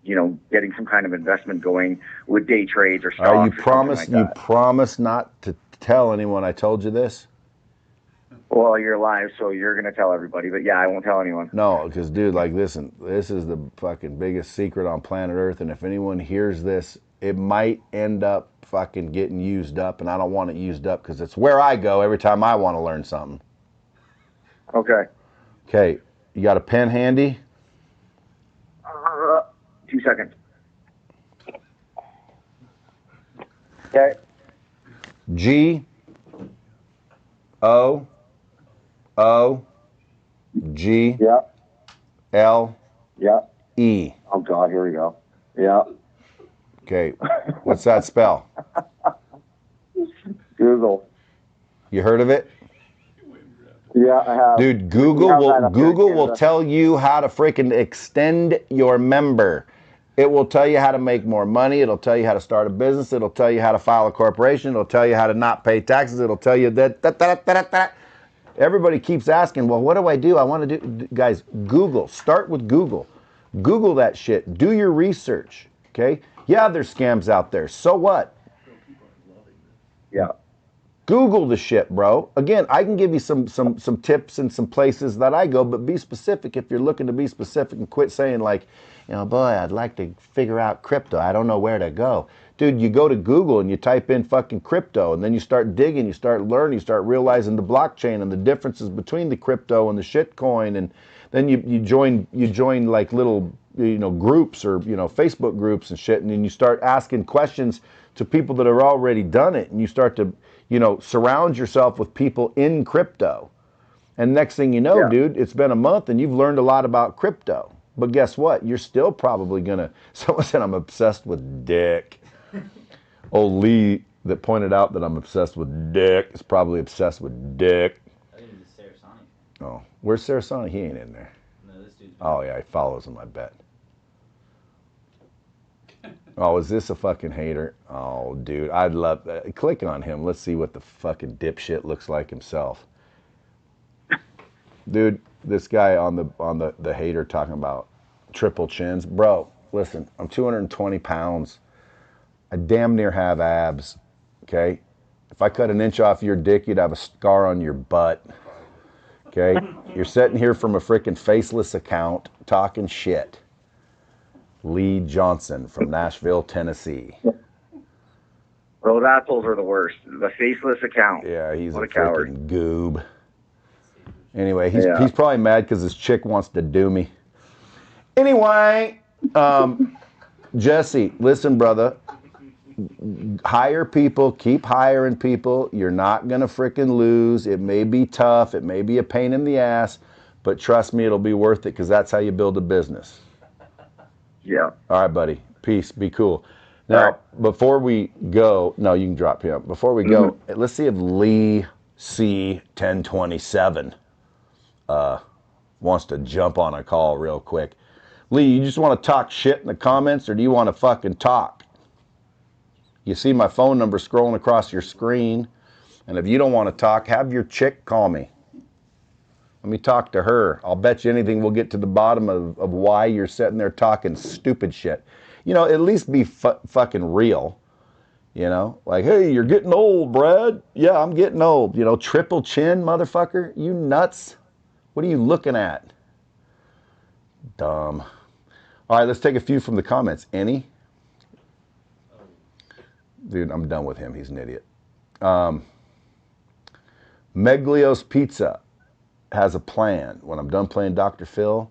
some kind of investment going with day trades or stocks. You promise not to tell anyone I told you this? Well, you're live, so you're going to tell everybody. But yeah, I won't tell anyone. No, because, dude, listen, this is the fucking biggest secret on planet Earth, and if anyone hears this, it might end up fucking getting used up, and I don't want it used up because it's where I go every time I want to learn something. Okay. Okay, you got a pen handy? 2 seconds. Okay. G-O-O-G. Yeah. L. Yeah. E. Oh God, here we go. Yeah. Okay, what's that spell? Google. You heard of it? Yeah, I have. Dude, Google will tell you how to freaking extend your member. It will tell you how to make more money. It'll tell you how to start a business. It'll tell you how to file a corporation. It'll tell you how to not pay taxes. It'll tell you that. Everybody keeps asking, well, what do I do? I want to do. Guys, Google. Start with Google. Google that shit. Do your research. Okay? Yeah, there's scams out there. So what? Yeah. Google the shit, bro. Again, I can give you some tips and some places that I go, but be specific if you're looking to be specific and quit saying like, boy, I'd like to figure out crypto. I don't know where to go. Dude, you go to Google and you type in fucking crypto, and then you start digging, you start learning, you start realizing the blockchain and the differences between the crypto and the shitcoin, and then you join like little groups or Facebook groups and shit, and then you start asking questions to people that have already done it, and you start to surround yourself with people in crypto. And next thing you know, dude, it's been a month and you've learned a lot about crypto. But guess what? You're still probably someone said I'm obsessed with dick. Old Lee that pointed out that I'm obsessed with dick is probably obsessed with dick. I think it's Sarasonic. Oh, where's Sarasonic? He ain't in there. No, this dude's... Oh yeah, he follows him, I bet. Oh, is this a fucking hater? Oh, dude, I'd love that. Click on him. Let's see what the fucking dipshit looks like himself. Dude, this guy on the hater talking about triple chins. Bro, listen, I'm 220 pounds. I damn near have abs, okay? If I cut an inch off your dick, you'd have a scar on your butt, okay? You're sitting here from a freaking faceless account talking shit. Lee Johnson from Nashville, Tennessee. Those assholes are the worst. The faceless account. Yeah, he's what a a coward. freaking goob. Anyway, he's probably mad because his chick wants to do me. Anyway, Jesse, listen, brother. Hire people, keep hiring people. You're not going to freaking lose. It may be tough. It may be a pain in the ass, but trust me, it'll be worth it because that's how you build a business. Yeah. All right, buddy. Peace. Be cool. Now, before we go, no, you can drop him. Before we go, let's see if Lee C 1027 wants to jump on a call real quick. Lee, you just want to talk shit in the comments, or do you want to fucking talk? You see my phone number scrolling across your screen, and if you don't want to talk, have your chick call me. Let me talk to her. I'll bet you anything we'll get to the bottom of why you're sitting there talking stupid shit. You know, at least be fucking real. You know, like, hey, you're getting old, Brad. Yeah, I'm getting old. You know, triple chin, motherfucker. You nuts? What are you looking at? Dumb. All right, let's take a few from the comments. Any? Dude, I'm done with him. He's an idiot. Meglio's Pizza has a plan. When I'm done playing Dr. Phil,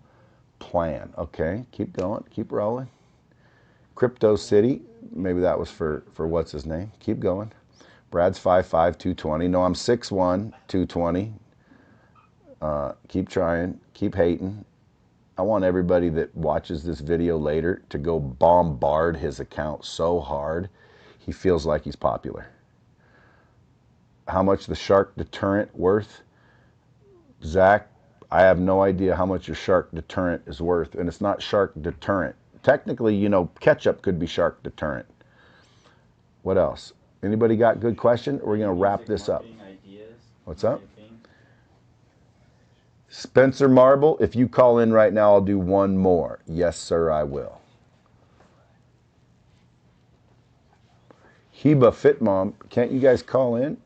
plan. Okay, keep going. Keep rolling. Crypto City. Maybe that was for what's his name. Keep going. Brad's 5'5", 220. No, I'm 6'1", 220. Keep trying. Keep hating. I want everybody that watches this video later to go bombard his account so hard he feels like he's popular. How much the shark deterrent worth? Zach, I have no idea how much your shark deterrent is worth, and it's not shark deterrent. Technically, you know, ketchup could be shark deterrent. What else? Anybody got good question? Or are we going to wrap this up? What's up? Spencer Marble, if you call in right now, I'll do one more. Yes, sir, I will. Heba Fitmom, can't you guys call in?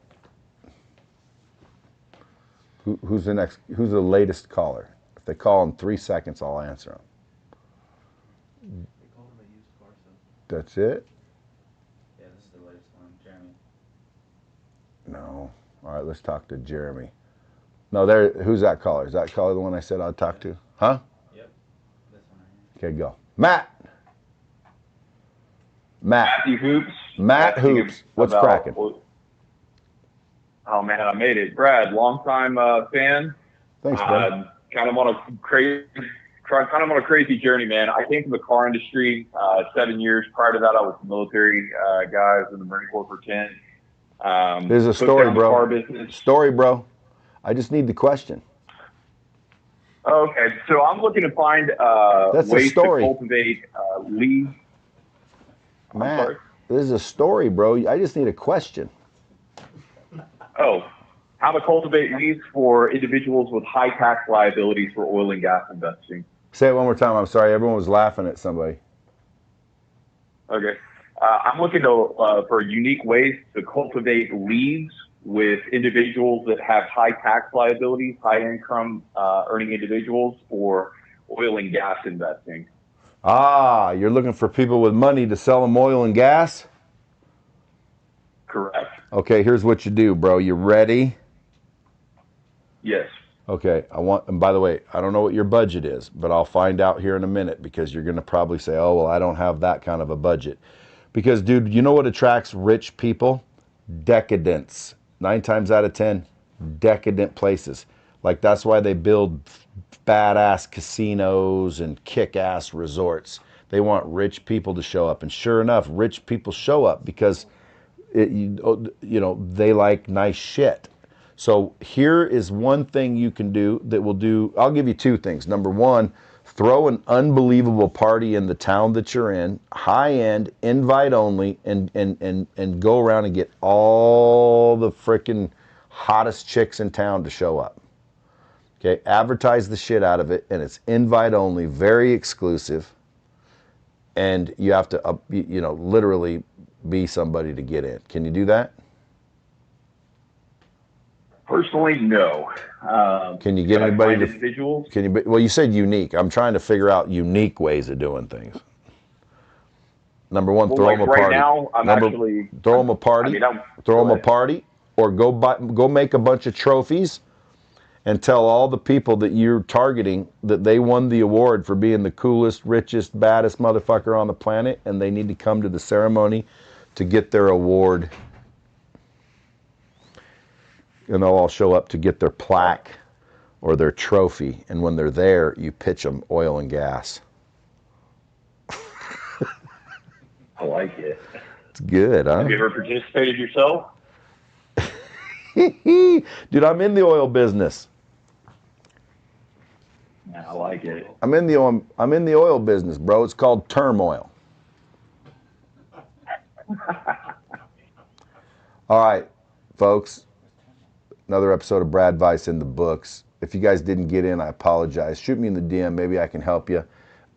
Who's the next? Who's the latest caller? If they call in 3 seconds, I'll answer them. That's it? Yeah, this is the latest one, Jeremy. No. All right, let's talk to Jeremy. No, there. Who's that caller? Is that caller the one I said I'd talk to? Huh? Yep. This one right here. Okay, go. Matt. Matthew Hoops. Matt Hoops. What's cracking? Oh man, I made it. Brad, longtime fan. Thanks, bud. Kind of on a crazy journey, man. I came from the car industry 7 years. Prior to that, I was a military guy. I was in the Marine Corps for 10. There's a story, bro. Story, bro. I just need the question. Okay, so I'm looking to find ways to cultivate leads. Matt, this is a story, bro. I just need a question. Oh, how to cultivate leads for individuals with high tax liabilities for oil and gas investing. Say it one more time. I'm sorry. Everyone was laughing at somebody. Okay. I'm looking for unique ways to cultivate leads with individuals that have high tax liabilities, high income earning individuals for oil and gas investing. Ah, you're looking for people with money to sell them oil and gas? Correct. Okay, here's what you do, bro. You ready? Yes. Okay, and by the way, I don't know what your budget is, but I'll find out here in a minute because you're going to probably say, oh, well, I don't have that kind of a budget. Because, dude, you know what attracts rich people? Decadence. 9 times out of 10, decadent places. Like, that's why they build badass casinos and kick-ass resorts. They want rich people to show up. And sure enough, rich people show up because, they like nice shit. So here is one thing you can do that will do. I'll give you 2 things. Number 1, throw an unbelievable party in the town that you're in, high end, invite only, and go around and get all the freaking hottest chicks in town to show up. Okay, advertise the shit out of it, and it's invite only, very exclusive, and you have to, literally be somebody to get in. Can you do that? Personally, no. Can you get anybody to individuals? Can you? Well, you said unique. I'm trying to figure out unique ways of doing things. Number one, throw them a party. Right now, throw them a party. Throw them a party, or go make a bunch of trophies, and tell all the people that you're targeting that they won the award for being the coolest, richest, baddest motherfucker on the planet, and they need to come to the ceremony to get their award. And they'll all show up to get their plaque or their trophy. And when they're there, you pitch them oil and gas. I like it. It's good, huh? Have you ever participated yourself? Dude, I'm in the oil business. Yeah, I like it. I'm in the oil business, bro. It's called turmoil. All right, folks. Another episode of BRADVICE in the books. If you guys didn't get in, I apologize. Shoot me in the DM. Maybe I can help you.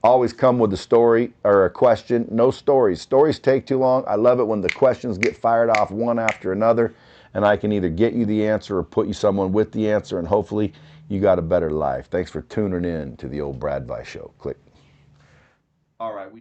Always come with a story or a question. No stories. Stories take too long. I love it when the questions get fired off one after another, and I can either get you the answer or put you someone with the answer, and hopefully you got a better life. Thanks for tuning in to the old BRADVICE show. Click. All right.